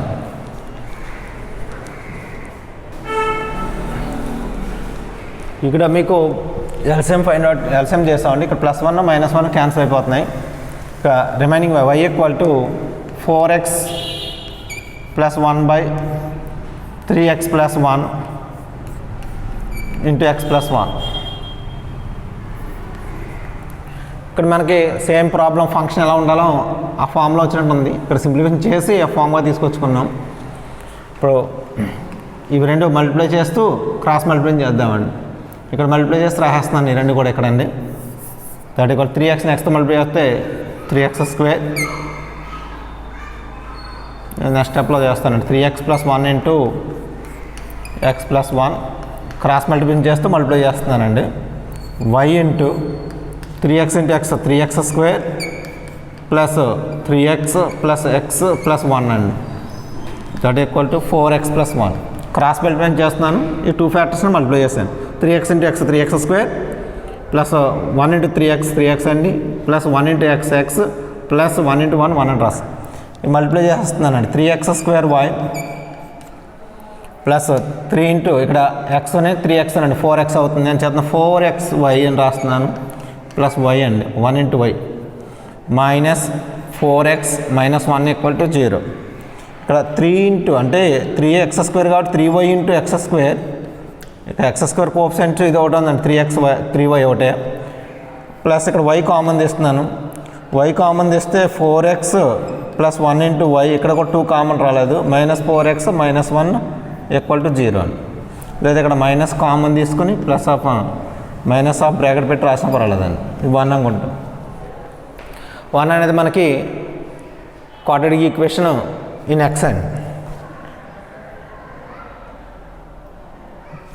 ఇక్కడ మీకు ఎల్సిఎం చేస్తామండి. ఇక్కడ +1 -1 క్యాన్సిల్ అయిపోతున్నాయి. ఇక remaining y equal to 4x + 1/3x + 1 × x + 1. ఇక్కడ మనకి సేమ్ ప్రాబ్లం ఫంక్షన్ ఎలా ఉండాలో ఆ ఫామ్లో వచ్చినట్టు ఉంది. ఇక్కడ సింప్లిఫికేషన్ చేసి ఆ ఫామ్గా తీసుకొచ్చుకున్నాం. ఇప్పుడు ఇవి రెండు మల్టిప్లై చేస్తూ క్రాస్ మల్టిప్లై చేద్దామండి. ఇక్కడ మల్టిప్లై చేసి రాసేస్తున్నాను ఈ రెండు కూడా ఇక్కడండి. That equal 3x next multiply చేస్తే 3x². నెక్స్ట్ స్టెప్లో చేస్తానండి. 3x + 1 × x + 1 క్రాస్ మల్టిప్లై చేస్తూ మల్టిప్లై చేస్తున్నానండి. y × 3x × x 3x² plus 3x + x + 1 అండి. That equal to 4x + 1 cross multiply చేస్తున్నాను. ఈ 2 ఫ్యాక్టర్స్ని మల్టిప్లై చేశాను. 3x × x 3x² plus 1 × 3x 3x అండి ప్లస్ 1 × x x ప్లస్ 1 × 1 1 అని రాస్తాను. మల్టిప్లై చేస్తున్నానండి. 3x² y ప్లస్ 3 × ఇక్కడ x అనేది 3x అండి 4x అవుతుంది. నేను చేస్తున్నా 4xy అని రాస్తున్నాను ప్లస్ y అండి 1 × y మైనస్ 4x - 1 = 0. ఇక్కడ 3 అంటే 3x² కాబట్టి 3y × x². ఇక్కడ x² కోఎఫిషియంట్ ఇది ఒకటి ఉందండి 3y ఒకటే ప్లస్ ఇక్కడ y కామన్ తీస్తున్నాను. y కామన్ తీస్తే 4x + 1 × y ఇక్కడ కూడా 2 కామన్ రాలేదు. -4x - 1 = 0 అని. లేదా ఇక్కడ మైనస్ కామన్ తీసుకుని plus of minus of bracket పెట్టి రాసిన పర్వాలేదండి. ఇది 1 అనుకుంటాం. 1 అనేది మనకి క్వాడ్రాటిక్ ఈక్వేషన్ ఇన్ x అండి.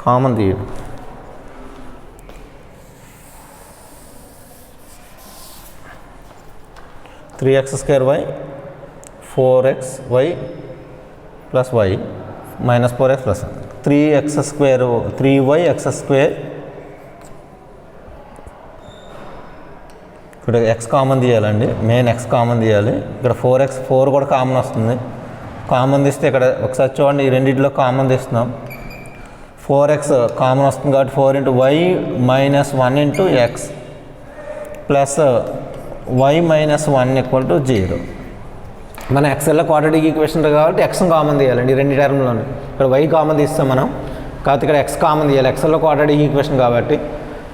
కామన్ తీయడం 3x² y 4xy + y -4x plus 3x² 3yx². ఇక్కడ x కామన్ తీయాలండి. మెయిన్ x కామన్ తీయాలి. ఇక్కడ 4x 4 కూడా కామన్ వస్తుంది. కామన్ తీస్తే ఇక్కడ ఒకసారి చూడండి. ఈ రెండింటిలో కామన్ తీస్తున్నాం. 4x కామన్ వస్తుంది కాబట్టి 4 × y -1 × x ప్లస్ y -1 = 0. మన ఎక్సెల్లో క్వాడ్రాటిక్ ఈక్వేషన్ కాబట్టి x కామన్ తీయాలండి. ఈ రెండు టర్మ్లోనే ఇక్కడ y కామన్ తీస్తాం మనం. కాబట్టి ఇక్కడ x కామన్ తీయాలి. ఎక్సెల్లో క్వాడ్రాటిక్ ఈక్వేషన్ కాబట్టి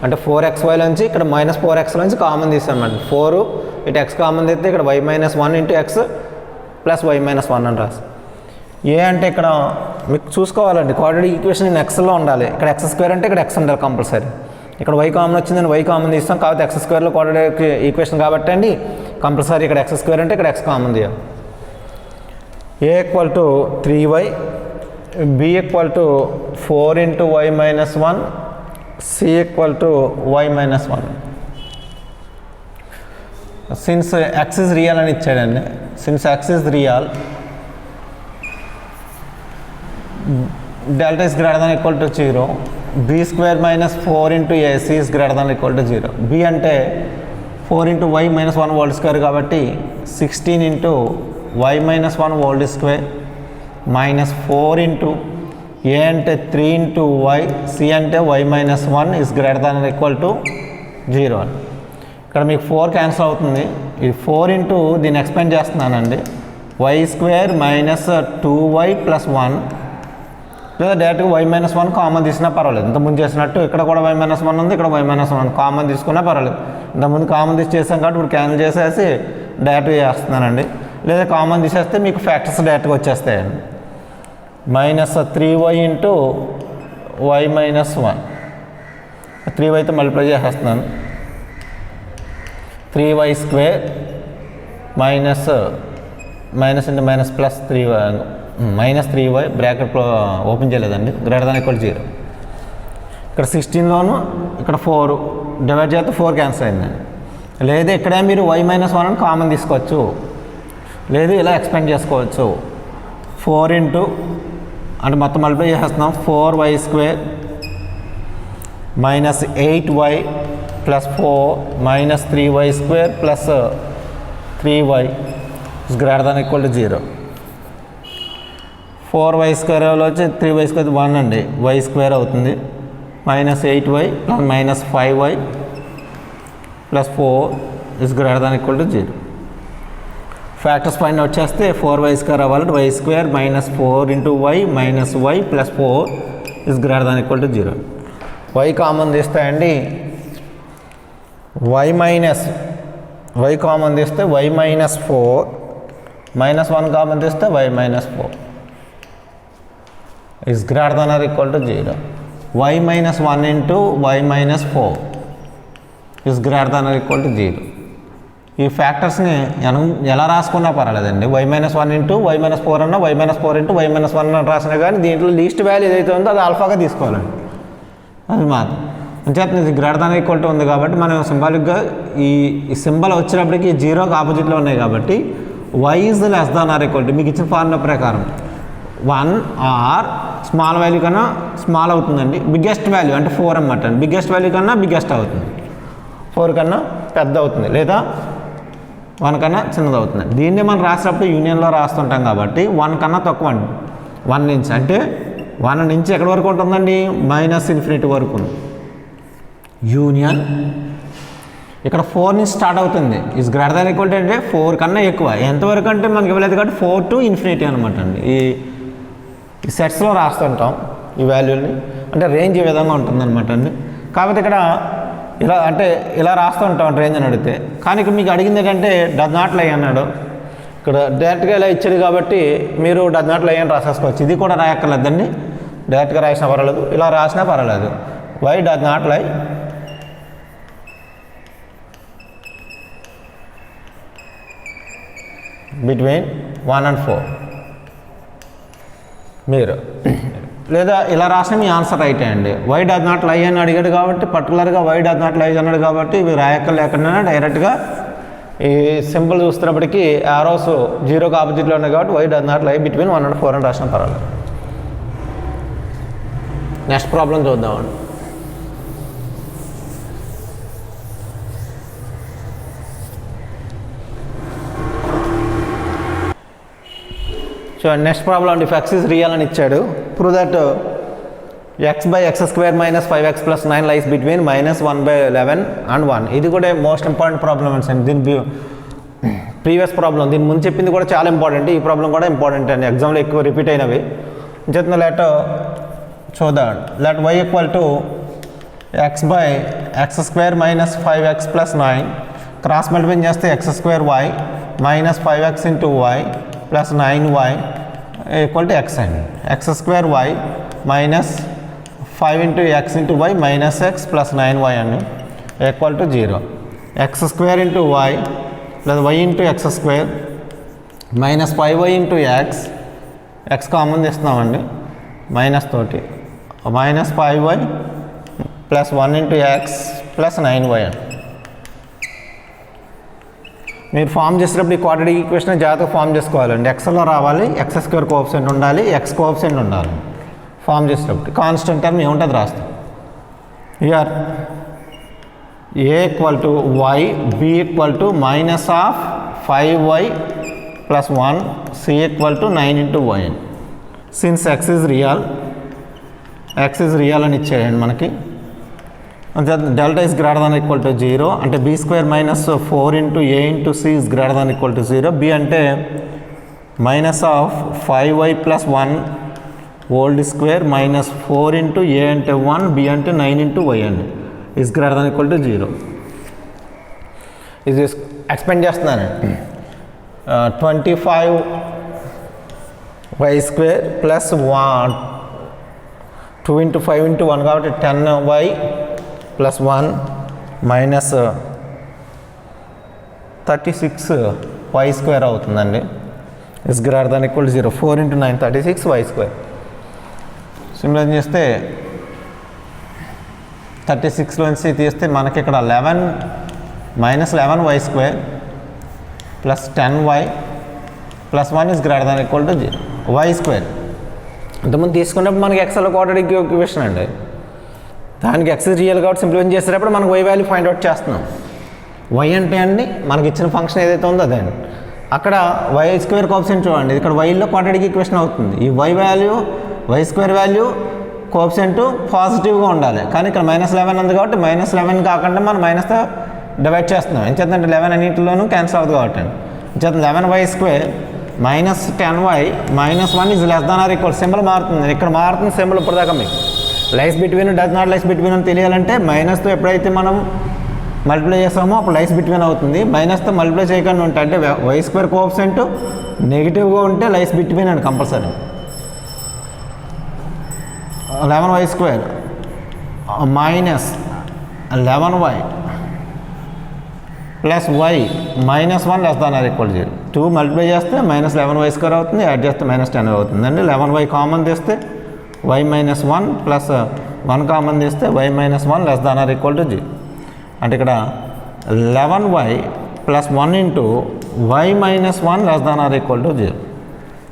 అంటే 4xy నుంచి ఇక్కడ -4x నుంచి కామన్ తీసామండి. 4 ఇటు x కామన్ తీస్తే ఇక్కడ y -1 × x ప్లస్ y -1 అని రాసి. ఏ అంటే ఇక్కడ మీకు చూసుకోవాలండి క్వాడ్రాటిక్ ఈక్వేషన్ ఇన్ ఎక్స్లో ఉండాలి. ఇక్కడ x² అంటే ఇక్కడ x ఉండాలి కంపల్సరీ. ఇక్కడ y కామన్ వచ్చిందని y కామన్ తీస్తాం కాబట్టి x²లో క్వాడ్రాటిక్ ఈక్వేషన్ కాబట్టి అండి కంపల్సరీ ఇక్కడ x² అంటే ఇక్కడ x కామన్ తీయాలి. a = 3y b = 4 × y - 1 c = y - 1. Since x is real అని ఇచ్చాడండి. Since x is real delta is greater than equal to 0 b² - 4 × ac is greater than equal to 0. b అంటే 4 × y - 1 2 కాబట్టి 16 × y - 1 2 minus 4 × a అంటే 3 × y c అంటే y - 1 is greater than or equal to 0 అని. ఇక్కడ మీకు 4 cancel అవుతుంది. ఇది 4 × దీన్ని ఎక్స్పెండ్ చేస్తున్నానండి. y² - 2y + 1 లేదా డైరెక్ట్గా y - 1 కామన్ తీసినా పర్వాలేదు. ఇంతకుముందు చేసినట్టు ఇక్కడ కూడా y - 1 ఉంది, ఇక్కడ y - 1 కామన్ తీసుకున్నా పర్వాలేదు. ఇంతకుముందు కామన్ తీసి చేసాం కాబట్టి ఇప్పుడు క్యాన్సిల్ చేసేసి డైరెక్ట్గా చేస్తున్నానండి. లేదా కామన్ తీసేస్తే మీకు ఫ్యాక్టర్స్ డైరెక్ట్గా వచ్చేస్తాయండి. -3y × y - 1 3yతో మల్టిప్లై చేసేస్తున్నాను. 3y² minus plus 3y -3y బ్రాకెట్లో ఓపెన్ చేయలేదండి గ్రేటర్ దాన్ ఈక్వల్ 0. ఇక్కడ 16లోను ఇక్కడ 4 డివైడ్ చేస్తే 4 క్యాన్సిల్ అయిందండి. లేదా ఇక్కడే మీరు y - 1 అని కామన్ తీసుకోవచ్చు, లేదు ఇలా ఎక్స్పెండ్ చేసుకోవచ్చు. 4 × అంటే మొత్తం మల్టిప్లై చేసేస్తున్నాం. 4y² -8y + 4 -3y² + 3y is greater than equal to 0. 4y² వచ్చి 3y² 1 అండి, y² అవుతుంది. minus 8y plus minus 5y plus 4 is greater than equal to 0. Factors find out చేస్తే 4y స్క్వేర్ అవ్వాలంటే y square minus 4 into y minus y plus 4 is greater than equal to 0. y common తీస్తాయండి, y common తీస్తే y minus 4 minus 1 common తీస్తే y minus 4 is greater than or equal to 0. y minus 1 into y minus 4 is greater than or equal to 0. ఈ ఫ్యాక్టర్స్ని ఎలా రాసుకున్నా పర్వాలేదండి. y minus 1 into y minus 4 అన్న y minus 4 into y minus 1 అని రాసినా కానీ దీంట్లో లీస్ట్ వాల్యూ ఏదైతే ఉందో అది ఆల్ఫాగా తీసుకోవాలండి. అది మాత్రం అంచేత ఇది గ్రేటర్ దాన్ ఈక్వల్ టు ఉంది కాబట్టి మనం సింబాలిక్గా ఈ సింబల్ వచ్చినప్పటికీ జీరోకి ఆపోజిట్లో ఉన్నాయి కాబట్టి y is less than or equal to మీకు ఇచ్చిన ఫార్ములా ప్రకారం 1 ఆర్ స్మాల్ వాల్యూ కన్నా స్మాల్ అవుతుందండి, బిగ్గెస్ట్ వాల్యూ అంటే 4 అన్నమాట అండి, బిగ్గెస్ట్ వాల్యూ కన్నా బిగ్గెస్ట్ అవుతుంది, 4 కన్నా పెద్ద అవుతుంది, లేదా 1 కన్నా చిన్నది అవుతుంది. దీన్ని మనం రాసినప్పుడు యూనియన్లో రాస్తుంటాం కాబట్టి 1 కన్నా తక్కువ అండి, 1 నుంచి అంటే 1 నుంచి ఎక్కడి వరకు ఉంటుందండి, మైనస్ ఇన్ఫినిటీ వరకు ఉంది. యూనియన్ ఇక్కడ 4 నుంచి స్టార్ట్ అవుతుంది, is greater than equal to అంటే 4 కన్నా ఎక్కువ, ఎంతవరకు అంటే మనకి ఇవ్వలేదు కాబట్టి 4 టు ఇన్ఫినిటీ అనమాట అండి. ఈ సెట్స్లో రాస్తుంటాం ఈ వాల్యూని, అంటే రేంజ్ ఈ విధంగా ఉంటుందన్నమాట అండి. కాకపోతే ఇక్కడ ఇలా రాస్తూ ఉంటాం రేంజ్ అని అడిగితే, కానీ ఇక్కడ మీకు అడిగింది ఏంటంటే డస్ నాట్ లై అన్నాడు. ఇక్కడ డైరెక్ట్గా ఇలా ఇచ్చాడు కాబట్టి మీరు డస్ నాట్ లై అని రాసేసుకోవచ్చు. ఇది కూడా రాయక్కర్లేదండి, డైరెక్ట్గా రాసినా పర్వాలేదు, ఇలా రాసినా పర్వాలేదు. Why does not lie between 1 and 4 మీరు లేదా ఇలా రాసిన మీ ఆన్సర్ రైట్ అండి. వై డస్ నాట్ లై అని అడిగాడు కాబట్టి పర్టికులర్గా వై డస్ నాట్ లై అన్నాడు కాబట్టి ఇవి రాయక్కర్లేకుండా డైరెక్ట్గా ఈ సింపుల్ చూస్తున్నప్పటికీ ఆరోస్ జీరోకి ఆపోజిట్లో ఉన్నాయి కాబట్టి why does not lie between 1 and 4 అని రాసిన పర్వాలేదు. నెక్స్ట్ ప్రాబ్లం చూద్దామండి. సో నెక్స్ట్ ప్రాబ్లం అండి, ఎక్స్ ఇస్ రియల్ అని ఇచ్చాడు. Prove that X by X square minus 5x plus 9 lies between minus 1/11 and 1. ఇది కూడా మోస్ట్ ఇంపార్టెంట్ ప్రాబ్లం అండి. దీని ప్రీవియస్ ప్రాబ్లం దీని ముందు చెప్పింది కూడా చాలా ఇంపార్టెంట్, ఈ ప్రాబ్లం కూడా ఇంపార్టెంట్ అండి, ఎగ్జామ్లో ఎక్కువ రిపీట్ అయినవి. చెప్తున్న లెట్ చూద్దాం. Let y equal to X by X square minus 5x plus 9 cross multiply చేస్తే X square y minus 5x into y plus 9y equal to X అండి. X square y minus 5 into X into y minus X plus 9y అండి equal to 0. X square into y plus y into X square minus 5y into X common తీస్తున్నామండి minus తోటి minus 5y plus 1 into X plus 9y అండి. మీరు form చేసేటప్పుడు ఈ quadratic equation జాగ్రత్తగా form చేసుకోవాలండి. ఎక్స్లో రావాలి, ఎక్స్ స్క్వేర్ కోఎఫిషియంట్ ఉండాలి, ఎక్స్ కోఎఫిషియంట్ ఉండాలి. ఫామ్ చేసేటప్పుడు కాన్స్టెంట్ టర్మ్ ఏముంటుంది రాస్తాం. Here a equal to y, b equal to minus of 5y plus 1, c equal to 9 into y. Since x is real అని ఇచ్చేయండి మనకి. Delta is greater than equal to 0 అంటే b square minus 4 into a into c is greater than equal to 0. B అంటే minus of 5y plus 1 whole square minus 4 into A అంటే 1, B అంటే 9 into Y అండి is greater than equal to 0. ఇది expand చేస్తున్నానండి. 25y square plus 2 into 5 into 1 కాబట్టి 10y plus 1 minus 36y square అవుతుందండి is greater than equal to 0. 4 into 9 36y square. Simplify చేస్తే 36లోంచి తీస్తే మనకి ఇక్కడ 11 minus 11y square plus 10y plus 1 is greater than equal to 0 y square. ఇంతకుముందు తీసుకున్నప్పుడు మనకి ఎక్స్లో క్వాడ్రాటిక్ ఈక్వేషన్ అండి, దానికి ఎక్స్ రియల్ కాబట్టి సింప్లిఫై చేసేటప్పుడు మనకు వై వాల్యూ ఫైండ్ అవుట్ చేస్తున్నాం. వై అంటే అండి మనకి ఇచ్చిన ఫంక్షన్ ఏదైతే ఉందో అదే అండి. అక్కడ వై స్క్వేర్ కోఎఫిషియంట్ చూడండి, ఇక్కడ వైలో క్వాడ్రాటిక్ ఈక్వేషన్ అవుతుంది. ఈ y value y square value coefficient పాజిటివ్గా ఉండాలి, కానీ ఇక్కడ -11 ఉంది కాబట్టి -11 కాకుండా మనం మైనస్తో డివైడ్ చేస్తున్నాం. ఎంచేతంటే 11 అన్నింటిలోనూ క్యాన్సిల్ అవుతుంది కాబట్టి ఎంచేత 11y² -10y -1 is less than or equal symbol మారుతుంది. ఇక్కడ మారుతుంది సింబల్ ఇప్పటిదాకా మీకు lies between does not lies between అని తెలియాలంటే మైనస్తో ఎప్పుడైతే మనం మల్టిప్లై చేస్తామో అప్పుడు లైస్ బిట్వీన్ అవుతుంది. మైనస్తో మల్టిప్లై చేయకుండా ఉంటే అంటే y² కోఎఫిషియంట్ నెగిటివ్గా ఉంటే లైస్ బిట్వీన్ అండి compulsory. 11y² -11y plus y -1 less than or equal 0. 2 multiply చేస్తే -11y² అవుతుంది, యాడ్ చేస్తే -10 అవుతుంది అండి. 11y కామన్ తీస్తే y -1 ప్లస్ 1 కామన్ తీస్తే y -1 less than or equal 0. అంటే ఇక్కడ 11y plus 1 into y -1 less than or equal 0.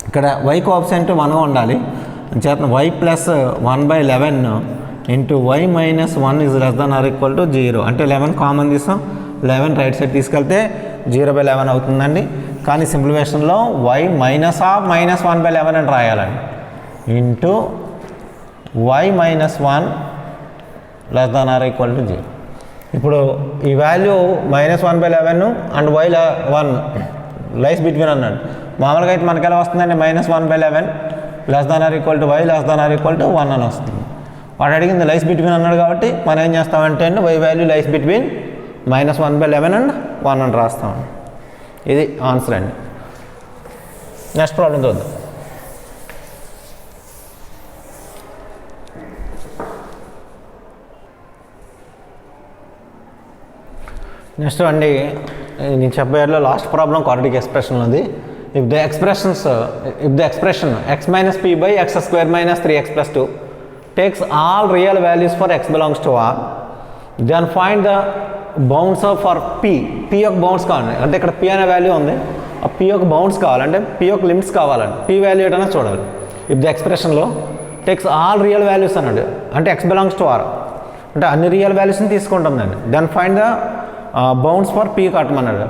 ఇక్కడ y కోఎఫిషియంట్ 1గా ఉండాలి చేత y plus 1/11 into y -1 is less than or equal 0. అంటే 11 కామన్ తీస్తాం, 11 రైట్ సైడ్ తీసుకెళ్తే 0/11 అవుతుందండి. కానీ సింప్లిఫికేషన్లో y -1/11 అని రాయాలండి into y -1 less than or equal 0. ఇప్పుడు ఈ value -1/11 and y 1 lies between అన్నాడు. మామూలుగా అయితే మనకి ఎలా వస్తుందండి -1/11 less than or equal y less than or equal 1 అని వస్తుంది. వాడు అడిగింది లైస్ బిట్వీన్ అన్నాడు కాబట్టి మనం ఏం చేస్తామంటే అండి y value lies between -1/11 and 1 అని రాస్తామండి. ఇది ఆన్సర్ అండి. నెక్స్ట్ ప్రాబ్లం చూద్దాం. నెక్స్ట్ అండి నేను చెప్పేలో లాస్ట్ ప్రాబ్లం క్వాడ్రాటిక్ ఎక్స్ప్రెషన్ ఉంది. If the expression x - p by x² - 3x + 2 takes all real values for x belongs to R, then find the bounds for p యొక్క bounds కావాలి. అంటే ఇక్కడ p అనే value ఉంది, ఆ p యొక్క bounds కావాలంటే p యొక్క లిమిట్స్ కావాలండి. p వాల్యూ ఏంటనే చూడాలి. ఇఫ్ ద ఎక్స్ప్రెషన్లో టేక్స్ ఆల్ రియల్ వాల్యూస్ అన్నాడు అంటే x belongs to R అంటే అన్ని రియల్ వాల్యూస్ని తీసుకుంటుందండి. Then find the bounds for p కట్టమన్నాడు.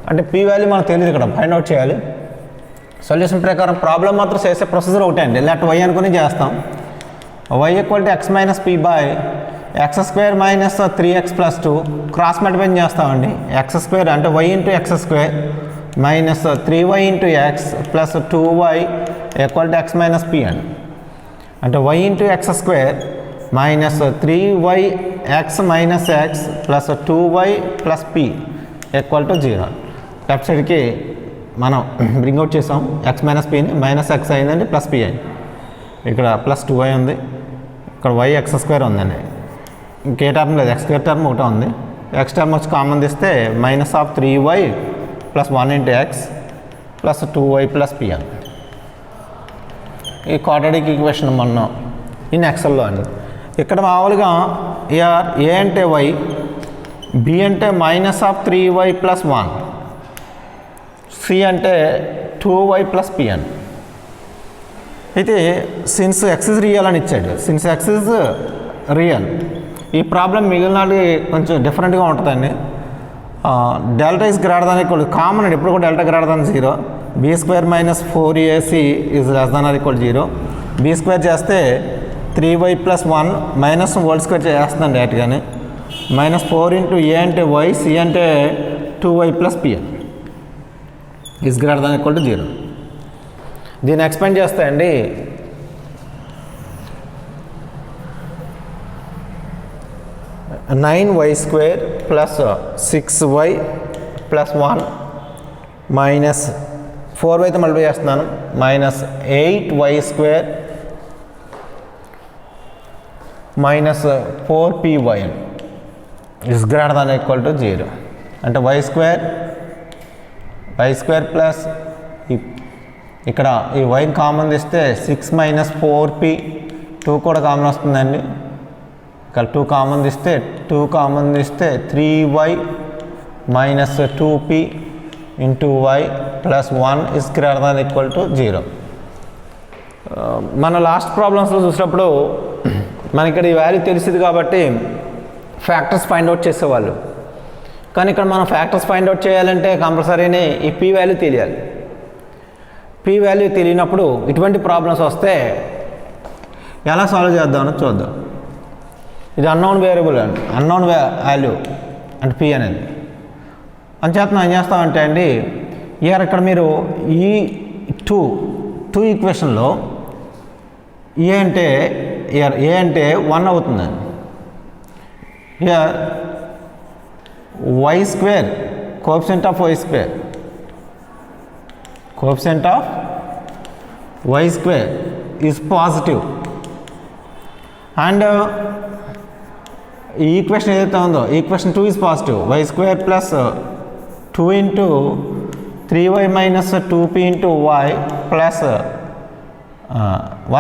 అంటే p వాల్యూ మనకు తెలియదు, ఇక్కడ ఫైండ్ అవుట్ చేయాలి. సొల్యూషన్ ప్రకారం ప్రాబ్లం మాత్రం చేసే ప్రొసీజర్ ఒకటే అండి, లెట్ y అనుకుని చేస్తాం. y = x - p by x² - 3x + 2 cross multiply చేస్తామండి. x² అంటే y × x² - 3y × x plus 2y = x - p అండి. అంటే y × x² - 3yx - x plus 2y plus p = 0. Left సైడ్కి మనం బ్రింగ్ అవుట్ చేసాం. x - pని -x అయిందండి, ప్లస్ p అయింది. ఇక్కడ ప్లస్ 2y ఉంది, ఇక్కడ y x² ఉందండి. ఇంకే టర్మ్ లేదు, x² టర్మ్ ఒకటే ఉంది. x టర్మ్ వచ్చి కామన్ తీస్తే -3y plus 1 × x plus 2y plus p అని. ఈ క్వాడ్రాటిక్ ఈక్వేషన్ మనం ఇన్ ఎక్సెల్లో అండి. ఇక్కడ మామూలుగా ఏ అంటే y, b అంటే -3y ప్లస్ 1, c అంటే 2y ప్లస్ p అని. అయితే సిన్స్ x ఇస్ రియల్ అని ఇచ్చాడు. సిన్స్ x ఇస్ రియల్ ఈ ప్రాబ్లం మిగిలిన కొంచెం డిఫరెంట్గా ఉంటుందండి. Delta is greater than equal common అండి, ఎప్పుడు కూడా delta greater than 0. b² - 4ac is less than or equal 0. b² చేస్తే 3y ప్లస్ 1 -1² చేస్తుందండి డైరెక్ట్గానే. -4 × a అంటే y, c అంటే 2y plus p is greater than equal 0. దీన్ని ఎక్స్పెండ్ చేస్తే అండి 9y² plus 6y plus 1 -4yతో multiply చేస్తున్నాను -8y² -4py is greater than equal to 0. అంటే y² ప్లస్ ఇక్కడ ఈ y కామన్ తీస్తే 6 - 4p 2 కూడా కామన్ వస్తుందండి. ఇక్కడ 2 కామన్ తీస్తే 3y - 2p × y plus 1 is greater than equal to 0. మన లాస్ట్ ప్రాబ్లమ్స్లో చూసినప్పుడు మనకి ఇక్కడ ఈ వాల్యూ తెలిసింది కాబట్టి ఫ్యాక్టర్స్ ఫైండ్ అవుట్ చేసేవాళ్ళు. కానీ ఇక్కడ మనం ఫ్యాక్టర్స్ ఫైండ్ అవుట్ చేయాలంటే కంపల్సరీని ఈ p వాల్యూ తెలియాలి. p వాల్యూ తెలియనప్పుడు ఇటువంటి ప్రాబ్లమ్స్ వస్తే ఎలా సాల్వ్ చేద్దామని చూద్దాం. ఇది అన్నోన్ వేరియబుల్ అండి, అన్నోన్ వాల్యూ అంటే పి అనేది. అంచేతనం ఏం చేస్తామంటే అండి, ఇక్కడ మీరు ఈ టూ ఈక్వేషన్లో ఏ అంటే 1 అవుతుందండి. Here y square, coefficient of y square is positive, and ఈ ఈక్వేషన్ ఏదైతే ఉందో equation 2 is positive. y square plus 2 into 3y minus 2p into y plus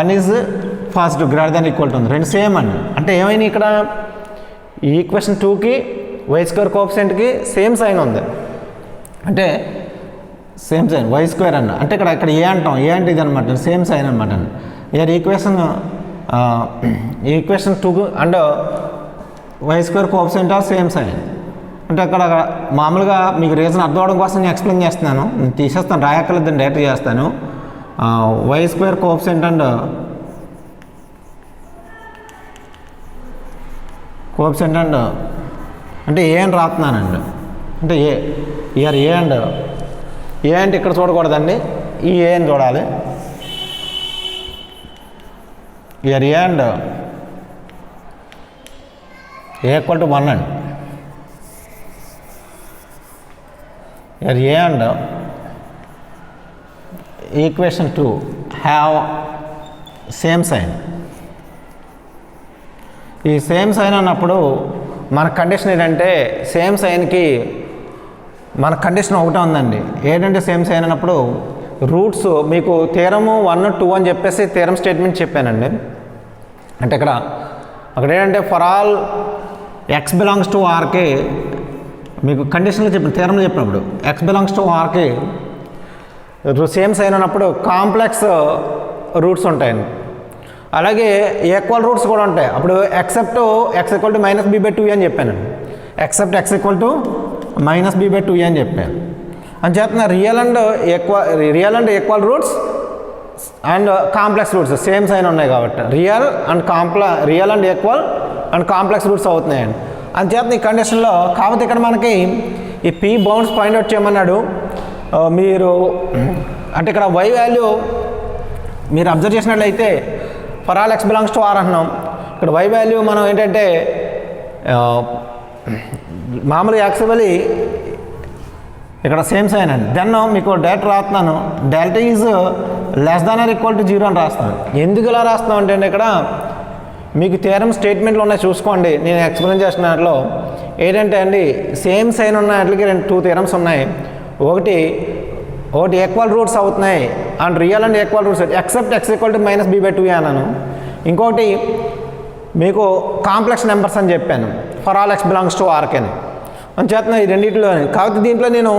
1 is positive greater than equal to ఉంది. రెండు same అండి. అంటే ఏమైనా ఇక్కడ ఈ ఈక్వేషన్ 2కి వై స్క్వేర్ కోఎఫిషియంట్కి సేమ్ సైన్ ఉంది, అంటే సేమ్ సైన్ వై స్క్వేర్ అన్న అంటే ఇక్కడ ఏ అంటాం, ఏ అంటే ఇది అనమాట, సేమ్ సైన్ అనమాట అండి. Here equation 2 and y square coefficient of same sign. అంటే అక్కడ మామూలుగా మీకు రీజన్ అర్థం అవడం కోసం నేను ఎక్స్ప్లెయిన్ చేస్తున్నాను, నేను తీసేస్తాను, రాయక్కర్లేదని డైరెక్ట్ చేస్తాను. వై స్క్వేర్ కోఎఫిషియంట్ అండ్ అంటే ఏ అని రాస్తున్నానండి. అంటే ఏ అంటే ఇక్కడ చూడకూడదండి, ఈ ఏ అని చూడాలి. Here a and a equal to 1 అండి. Here a and equation 2 have same sign. ఈ సేమ్ సైన్ అన్నప్పుడు మన కండిషన్ ఏంటంటే, సేమ్ సైన్కి మన కండిషన్ ఒకటే ఉందండి. ఏంటంటే సేమ్ సైన్ అన్నప్పుడు రూట్స్ మీకు థీరము 1, 2 అని చెప్పేసి థీరం స్టేట్మెంట్ చెప్పానండి. అంటే అక్కడ ఏంటంటే for all X belongs to ఆర్కి మీకు కండిషన్లో చెప్పిన థీరంలో చెప్పినప్పుడు ఎక్స్ బిలాంగ్స్ టు ఆర్కి సేమ్ సైన్ ఉన్నప్పుడు కాంప్లెక్స్ రూట్స్ ఉంటాయండి. అలాగే ఈక్వల్ రూట్స్ కూడా ఉంటాయి. అప్పుడు except X equal to -b/2 అని చెప్పానండి. Except X equal to -b/2 అని చెప్పాను. అంచేతన real and equal roots and complex roots same sign ఉన్నాయి కాబట్టి real and equal and complex roots అవుతున్నాయండి. అంచేతన ఈ కండిషన్లో కాకపోతే ఇక్కడ మనకి ఈ పీ బౌండ్స్ పాయింట్ అవుట్ చేయమన్నాడు. మీరు అంటే ఇక్కడ వై వాల్యూ మీరు అబ్జర్వ్ చేసినట్లయితే for all X belongs to R అంటున్నాం. ఇక్కడ వై వాల్యూ మనం ఏంటంటే మామూలుగా యాక్చువల్లీ ఇక్కడ సేమ్ సైన్ అండి. దెన్ మీకు డైరెక్ట్ రాస్తున్నాను, delta is less than or equal to 0 అని రాస్తున్నాను. ఎందుకు ఇలా రాస్తున్నాం అంటే ఇక్కడ మీకు థీరం స్టేట్మెంట్లు ఉన్నాయి చూసుకోండి. నేను ఎక్స్ప్లెయిన్ చేసిన దాంట్లో ఏంటంటే అండి, సేమ్ సైన్ ఉన్న వాటికి 2 థీరమ్స్ ఉన్నాయి. ఒకటి ఈక్వల్ రూట్స్ అవుతున్నాయి and real and equal roots except X equal to -b/2 అన్నాను. ఇంకొకటి మీకు కాంప్లెక్స్ నెంబర్స్ అని చెప్పాను for all X belongs to ఆర్కి అని. చేతన ఈ రెండింటిలో కాబట్టి దీంట్లో నేను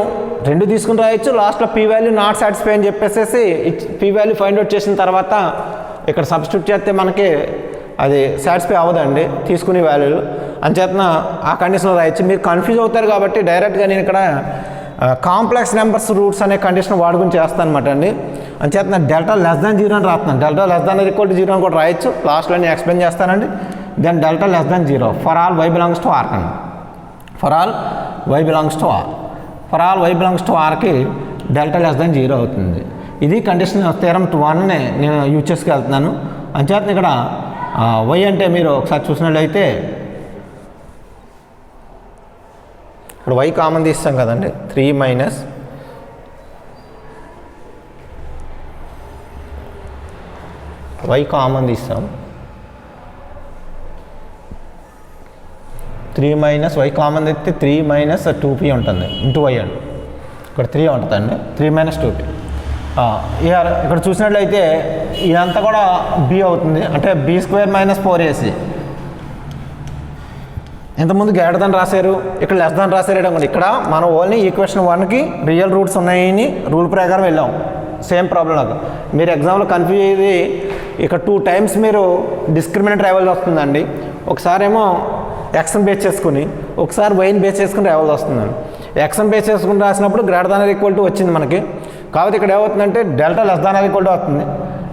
2 తీసుకుని రాయొచ్చు. లాస్ట్లో పీ వాల్యూ నాట్ సాటిస్ఫై అని చెప్పేసి పీ వాల్యూ ఫైండ్ అవుట్ చేసిన తర్వాత ఇక్కడ సబ్స్టిట్యూట్ చేస్తే మనకి అది సాటిస్ఫై అవ్వదండి తీసుకునే వాల్యూలు. అంచేతన ఆ కండిషన్లో రాయొచ్చు. మీరు కన్ఫ్యూజ్ అవుతారు కాబట్టి డైరెక్ట్గా నేను ఇక్కడ కాంప్లెక్స్ నెంబర్స్ రూట్స్ అనే కండిషన్ వాడుకుని చేస్తాను అనమాట అండి. అంచేతన డెల్టా లెస్ దాన్ 0 అని రాస్తున్నాను. Delta less than equal to 0 అని కూడా రాయొచ్చు. లాస్ట్లో నేను ఎక్స్ప్లెయిన్ చేస్తానండి. Then delta less than 0 for all Y belongs to R అండి. For all Y belongs to ఆర్కి డెల్టా లెస్ దాన్ 0 అవుతుంది. ఇది కండిషన్ థీరం 1ని నేను యూజ్ చేసుకెళ్తున్నాను. అంచేతన ఇక్కడ వై అంటే మీరు ఒకసారి చూసినట్లయితే ఇక్కడ వై కామన్ తీస్తాం కదండి. 3 మైనస్ వై కామన్ తీస్తాం. 3 మైనస్ వై కామన్ తెస్తే 3 మైనస్ 2p ఉంటుంది ఇంటూ వై అండి. ఇక్కడ 3 ఉంటుందండి. 3 మైనస్ 2p. ఇక్కడ చూసినట్లయితే ఇదంతా కూడా బి అవుతుంది. అంటే b² - 4ac. ఇంతకుముందు గ్రేటర్ దాన్ రాశారు, ఇక్కడ లెస్ దాన్ రాశారు. ఇక్కడ మనం ఓన్లీ ఈక్వేషన్ 1కి రియల్ రూట్స్ ఉన్నాయని రూల్ ప్రకారం వెళ్ళాం. సేమ్ ప్రాబ్లం నాకు మీరు ఎగ్జామ్లో కన్ఫ్యూజ్ అయ్యేది ఇక్కడ 2 టైమ్స్ మీరు డిస్క్రిమినెంట్ రావాల్సి వస్తుందండి. ఒకసారి ఏమో ఎక్స్ని బేస్ చేసుకుని ఒకసారి వైని బేస్ చేసుకుని రావాల్సి వస్తుందండి. ఎక్స్ని బేస్ చేసుకుని రాసినప్పుడు greater than or equal to వచ్చింది మనకి. కాబట్టి ఇక్కడ ఏమవుతుందంటే delta less than or equal to వస్తుంది.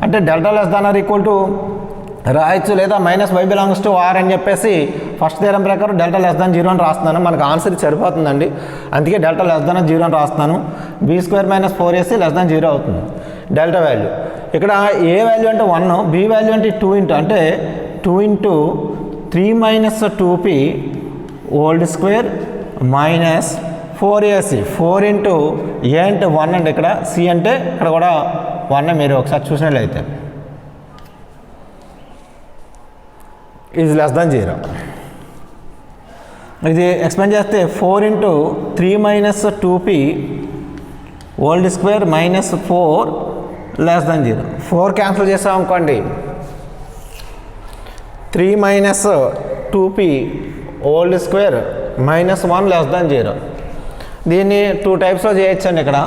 అంటే delta less than or equal to రాయొచ్చు, లేదా minus y belongs to R అని చెప్పేసి ఫస్ట్ థియరం ప్రకారం డెల్టా లెస్ దాన్ 0 అని రాస్తున్నాను. మనకు ఆన్సర్ సరిపోతుందండి, అందుకే డెల్టా లెస్ దాన్ 0 అని రాస్తున్నాను. b² - 4ac లెస్ దాన్ 0 అవుతుంది డెల్టా వాల్యూ. ఇక్కడ ఏ వాల్యూ అంటే 1, బి వాల్యూ అంటే 2 ఇంటూ, అంటే 2 into 3 - 2p whole square minus 4ac, 4 into A అంటే 1 అండి, ఇక్కడ సి అంటే ఇక్కడ కూడా 1 మీరు ఒకసారి చూసినట్లయితే ఈజ్ లెస్ దాన్ 0. ఇది ఎక్స్ప్లెయిన్ చేస్తే 4 into 3 - 2p whole square minus 4 less than 0. 4 cancel చేసాం అనుకోండి, 3 - 2p whole square minus 1 less than 0. దీన్ని 2 టైప్స్లో చేయొచ్చండి. ఇక్కడ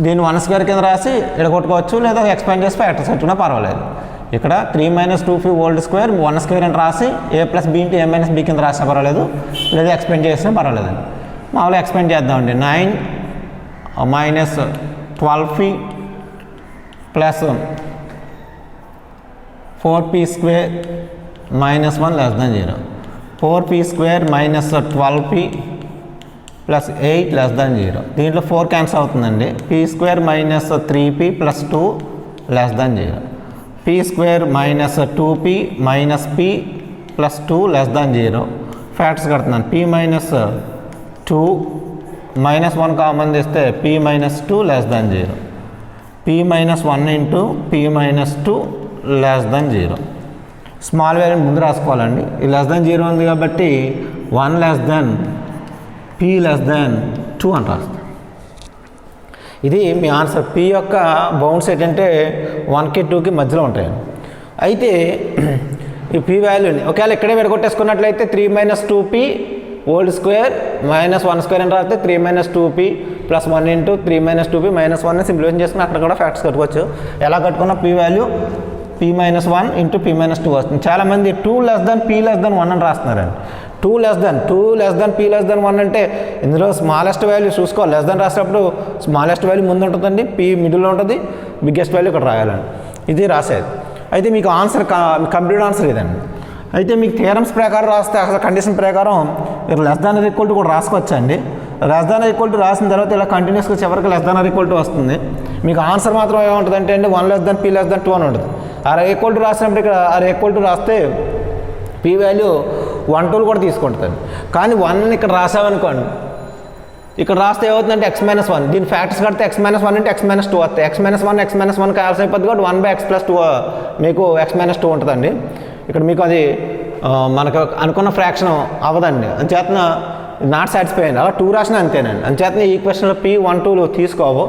దీన్ని 1² కింద రాసి ఇక్కడ కొట్టుకోవచ్చు, లేదా ఎక్స్పాండ్ చేసి ఫ్యాక్టర్స్ పెట్టుకున్నా పర్వాలేదు. ఇక్కడ 3 - 2p హోల్ స్క్వేర్ 1² అని రాసి a+b ఇంటూ a - b కింద రాసినా పర్వాలేదు, లేదా ఎక్స్పెండ్ చేసినా పర్వాలేదండి. మామూలుగా ఎక్స్పెండ్ చేద్దామండి. 9 - 12p plus 4p² - 1 less than 0. 4p² - 12p plus 8 less than 0. దీంట్లో 4 క్యాన్సిల్ అవుతుందండి. p² - 3p plus 2 less than 0. p² - 2p minus p plus 2 less than 0. Factors కడుతున్నాను. p - 2 -1 కామన్ తీస్తే p - 2 less than 0. p - 1 into p - 2 less than 0. Small value ముందు రాసుకోవాలండి. ఈ less than 0 ఉంది కాబట్టి 1 less than p less than 2 అని రాస్తాం. ఇది మీ answer. p యొక్క బౌండ్స్ ఏంటంటే 1కి 2కి మధ్యలో ఉంటాయండి. అయితే ఈ p వాల్యూని ఒకవేళ ఇక్కడే విడగొట్టేసుకున్నట్లయితే 3 - 2p హోల్ స్క్వేర్ మైనస్ 1² అని రాస్తే 3 - 2p plus 1 into 3 - 2p minus 1 simplification చేసుకుని అక్కడ కూడా ఫ్యాక్టర్స్ కట్టుకోవచ్చు. ఎలా కట్టుకున్న p value p - 1 into p - 2 వస్తుంది. చాలామంది 2 లెస్ దాన్ p లెస్ దాన్ 1 అని రాస్తున్నారండి. 2 లెస్ దాన్ p లెస్ దాన్ 1 అంటే ఇందులో స్మాలెస్ట్ వాల్యూ చూసుకోవాలి. లెస్ దాన్ రాసేటప్పుడు స్మాలెస్ట్ వాల్యూ ముందు ఉంటుందండి, p మిడిల్లో ఉంటుంది, బిగ్గెస్ట్ వాల్యూ ఇక్కడ రాయాలండి. ఇది రాసేది. అయితే మీకు ఆన్సర్ కంప్లీట్ ఆన్సర్ ఇదండి. అయితే మీకు థియరమ్స్ ప్రకారం రాస్తే అసలు కండిషన్ ప్రకారం మీరు less than or equal to కూడా రాసుకోవచ్చండి. Less than or equal to రాసిన తర్వాత ఇలా కంటిన్యూస్గా చివరికి less than or equal to వస్తుంది. మీకు ఆన్సర్ మాత్రం ఏముంటుంది అంటే అండి 1 less than p less than 2 అని ఉంటుంది. ఆర్ ఈక్వల్ టు రాసినప్పుడు ఇక్కడ ఆర్ ఈక్వల్ టు రాస్తే p వాల్యూ 1 2 కూడా తీసుకుంటుంది. కానీ 1 ఇక్కడ రాసామనుకోండి, ఇక్కడ రాస్తే ఏమవుతుందంటే x - 1, దీని ఫ్యాక్టర్స్ కడితే x - 1 అంటే x - 2 వస్తాయి. x - 1 క్యాన్సిల్ అయిపోద్ది కాబట్టి 1/x + 2 మీకు x - 2 ఉంటుందండి. ఇక్కడ మీకు అది మనకు అనుకున్న ఫ్రాక్షన్ అవ్వదండి. అంచేతన నాట్ సాటిస్ఫై అయింది. అలా 2 రాసినా అంతేనండి. అంచేతన ఈ క్వశ్చన్లో p 1 2 తీసుకోవు.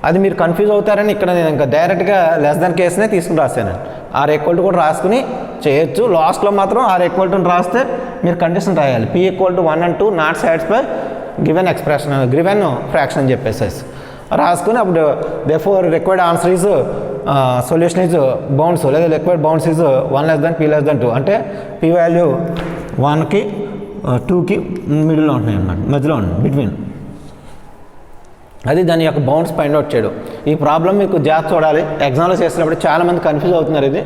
అది మీరు కన్ఫ్యూజ్ అవుతారని ఇక్కడ నేను ఇంకా డైరెక్ట్గా లెస్ దాన్ కేసునే తీసుకుని రాశానండి. ఆర్ ఈక్వల్ టు కూడా రాసుకుని చేయొచ్చు. లాస్ట్లో మాత్రం ఆర్ ఈక్వల్ టు రాస్తే మీరు కండిషన్ రాయాలి. p = 1 and 2 not satisfy given expression given fraction అని చెప్పేసేసి రాసుకుని అప్పుడు therefore required answer is solution is bounds, లేదా required bounds is 1 less than p less than 2 అంటే p వాల్యూ 1కి 2కి మిడిల్లో ఉంటున్నాయి అన్నమాట, మధ్యలో ఉన్నాయి బిట్వీన్. అది దాని యొక్క బౌండ్స్ ఫైండ్ అవుట్ చేయడం. ఈ ప్రాబ్లం మీకు జాగ్రత్త చూడాలి. ఎగ్జామ్లో చేసినప్పుడు చాలామంది కన్ఫ్యూజ్ అవుతున్నారు. ఇది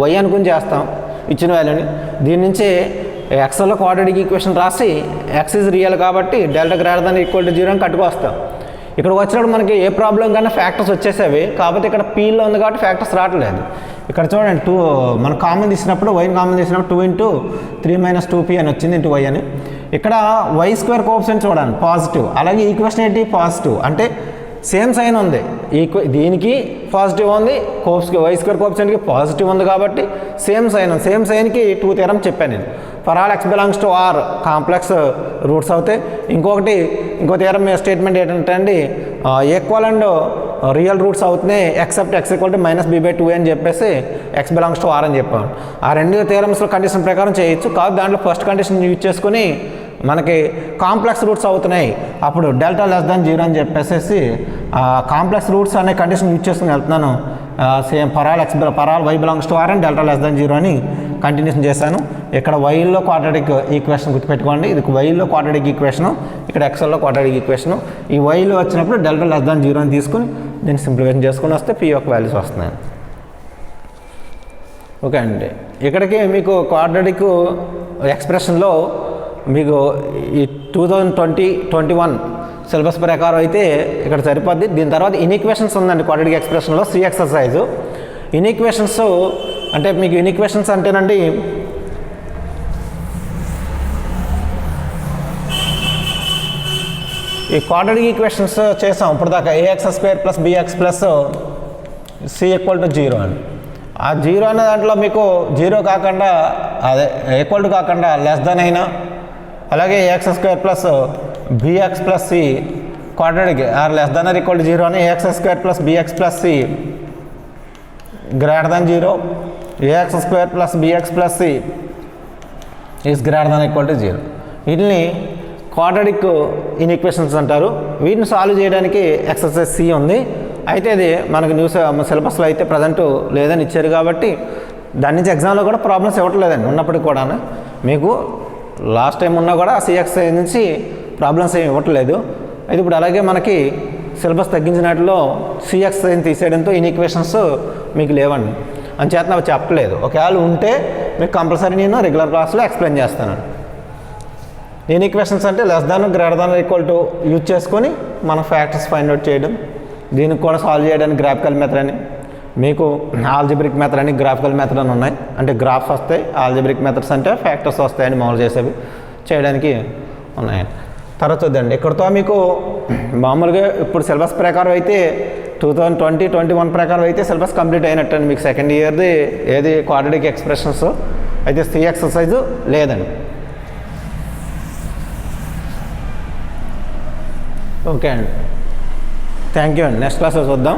y అనుకుని చేస్తాం ఇచ్చిన వాల్యూని. దీని నుంచి ఎక్స్ఎల్లో క్వాడ్రాటిక్ ఈక్వేషన్ రాసి x ఈజ్ రియల్ కాబట్టి delta greater than equal to 0 అని కట్టుకొస్తాం. ఇక్కడికి వచ్చినప్పుడు మనకి ఏ ప్రాబ్లం కన్నా ఫ్యాక్టర్స్ వచ్చేసేవి, కాకపోతే ఇక్కడ పీలో ఉంది కాబట్టి ఫ్యాక్టర్స్ రావట్లేదు. ఇక్కడ చూడండి 2 మనం కామన్ తీసినప్పుడు వైని కామన్ తీసినప్పుడు 2 ఇంటూ 3 - 2p అని వచ్చింది ఇంటూ y అని. ఇక్కడ y² కోఎఫిషియంట్ చూడండి పాజిటివ్, అలాగే ఈక్వేషన్ ఏంటి పాజిటివ్ అంటే సేమ్ సైన్ ఉంది. దీనికి పాజిటివ్ ఉంది, y² కోఎఫిషియంట్కి పాజిటివ్ ఉంది కాబట్టి సేమ్ సైన్ ఉంది. సేమ్ సైన్కి 2 థియరమ్ చెప్పాను నేను. For all x belongs to r complex roots అవుతాయి. ఇంకో థియరమ్ స్టేట్మెంట్ ఏంటంటే అండి ఈక్వల్ అండ్ రియల్ రూట్స్ అవుతున్నాయి ఎక్సెప్ట్ x = -b/2 అని చెప్పేసి x బిలాంగ్స్ టు r అని చెప్పాను. ఆ రెండు థియరమ్స్లో కండిషన్ ప్రకారం చేయొచ్చు. కాదు దాంట్లో ఫస్ట్ కండిషన్ యూజ్ చేసుకుని మనకి కాంప్లెక్స్ రూట్స్ అవుతున్నాయి, అప్పుడు డెల్టా లెస్ దాన్ 0 అని చెప్పేసి కాంప్లెక్స్ రూట్స్ అనే కండిషన్ యూజ్ చేసుకుని వెళ్తున్నాను. Same for all y belongs to r అని డెల్టా లెస్ దాన్ 0 అని కంటిన్యూషన్ చేశాను. ఇక్కడ వైలో క్వాడ్రాటిక్ ఈక్వేషన్ గుర్తుపెట్టుకోండి. ఇది వైలో క్వాడ్రాటిక్ ఈక్వేషను, ఇక్కడ ఎక్స్ఎల్లో క్వాడ్రాటిక్ ఈక్వేషను. ఈ వైలో వచ్చినప్పుడు డెల్టా లెస్ దాన్ 0 అని తీసుకుని దీన్ని సింప్లిఫికేషన్ చేసుకుని వస్తే p యొక్క వాల్యూస్ వస్తున్నాయి. ఓకే అండి, ఇక్కడికి మీకు క్వాడ్రాటిక్ ఎక్స్ప్రెషన్లో మీకు ఈ 2020-21 సిలబస్ ప్రకారం అయితే ఇక్కడ సరిపోద్ది. దీని తర్వాత ఇన్ఈక్వేషన్స్ ఉందండి క్వాడ్రాటిక్ ఎక్స్ప్రెషన్లో సి ఎక్సర్సైజు. ఇన్ఈక్వేషన్స్ అంటే మీకు ఇన్ఈక్వేషన్స్ అంటేనండి ఈ క్వాడ్రాటిక్ ఈక్వేషన్స్ చేసాం ఇప్పుడు దాకా ax² + bx + c = 0 అని. ఆ 0 అనే దాంట్లో మీకు 0 కాకుండా అదే ఈక్వల్ టు కాకుండా లెస్ దెన్ అయినా, అలాగే ax² + bx + c quadratic or less than or equal to 0 అని ax² + bx + c greater than 0, ax² + bx + c is greater than equal to 0. వీటిని క్వాడ్రాటిక్ ఇన్ఈక్వేషన్స్ అంటారు. వీటిని సాల్వ్ చేయడానికి ఎక్సర్సైజ్ సి ఉంది. అయితే ఇది మనకు సిలబస్లో అయితే ప్రజెంట్ లేదని ఇచ్చారు కాబట్టి దాని నుంచి ఎగ్జామ్లో కూడా ప్రాబ్లమ్స్ ఇవ్వట్లేదండి. ఉన్నప్పటికి కూడా మీకు లాస్ట్ టైం ఉన్నా కూడా సి ఎక్సర్సైజ్ నుంచి ప్రాబ్లమ్స్ ఏమి ఇవ్వట్లేదు. అయితే ఇప్పుడు అలాగే మనకి సిలబస్ తగ్గించినట్లో సి ఎక్సర్సైజ్ తీసేయడంతో ఇన్ఈక్వేషన్స్ మీకు లేవండి, అంచేత నాకు చెప్పలేదు. ఒకవేళ ఉంటే మీకు కంపల్సరీ నేను రెగ్యులర్ క్లాస్లో ఎక్స్ప్లెయిన్ చేస్తాను. ఇన్ఈక్వేషన్స్ అంటే less than greater than equal to use చేసుకొని మనం ఫ్యాక్టర్స్ ఫైండ్ అవుట్ చేయడం, దీనికి కూడా సాల్వ్ చేయడానికి గ్రాఫికల్ మెథడ్ అని, మీకు ఆల్జిబ్రిక్ మెథడ్ అని, గ్రాఫికల్ మెథడ్ అని ఉన్నాయి. అంటే గ్రాఫ్స్ వస్తాయి, ఆల్జిబ్రిక్ మెథడ్స్ అంటే ఫ్యాక్టర్స్ వస్తాయని మామూలు చేసేవి చేయడానికి ఉన్నాయండి. తర్వాత చూద్దండి, ఇక్కడతో మీకు మామూలుగా ఇప్పుడు సిలబస్ ప్రకారం అయితే 2020-21 ప్రకారం అయితే సిలబస్ కంప్లీట్ అయినట్టండి. మీకు సెకండ్ ఇయర్ది ఏది క్వాడ్రాటిక్ ఎక్స్ప్రెషన్స్ అయితే సి ఎక్సర్సైజు లేదండి. ఓకే అండి, థ్యాంక్ యూ అండి. నెక్స్ట్ క్లాస్లో చూద్దాం.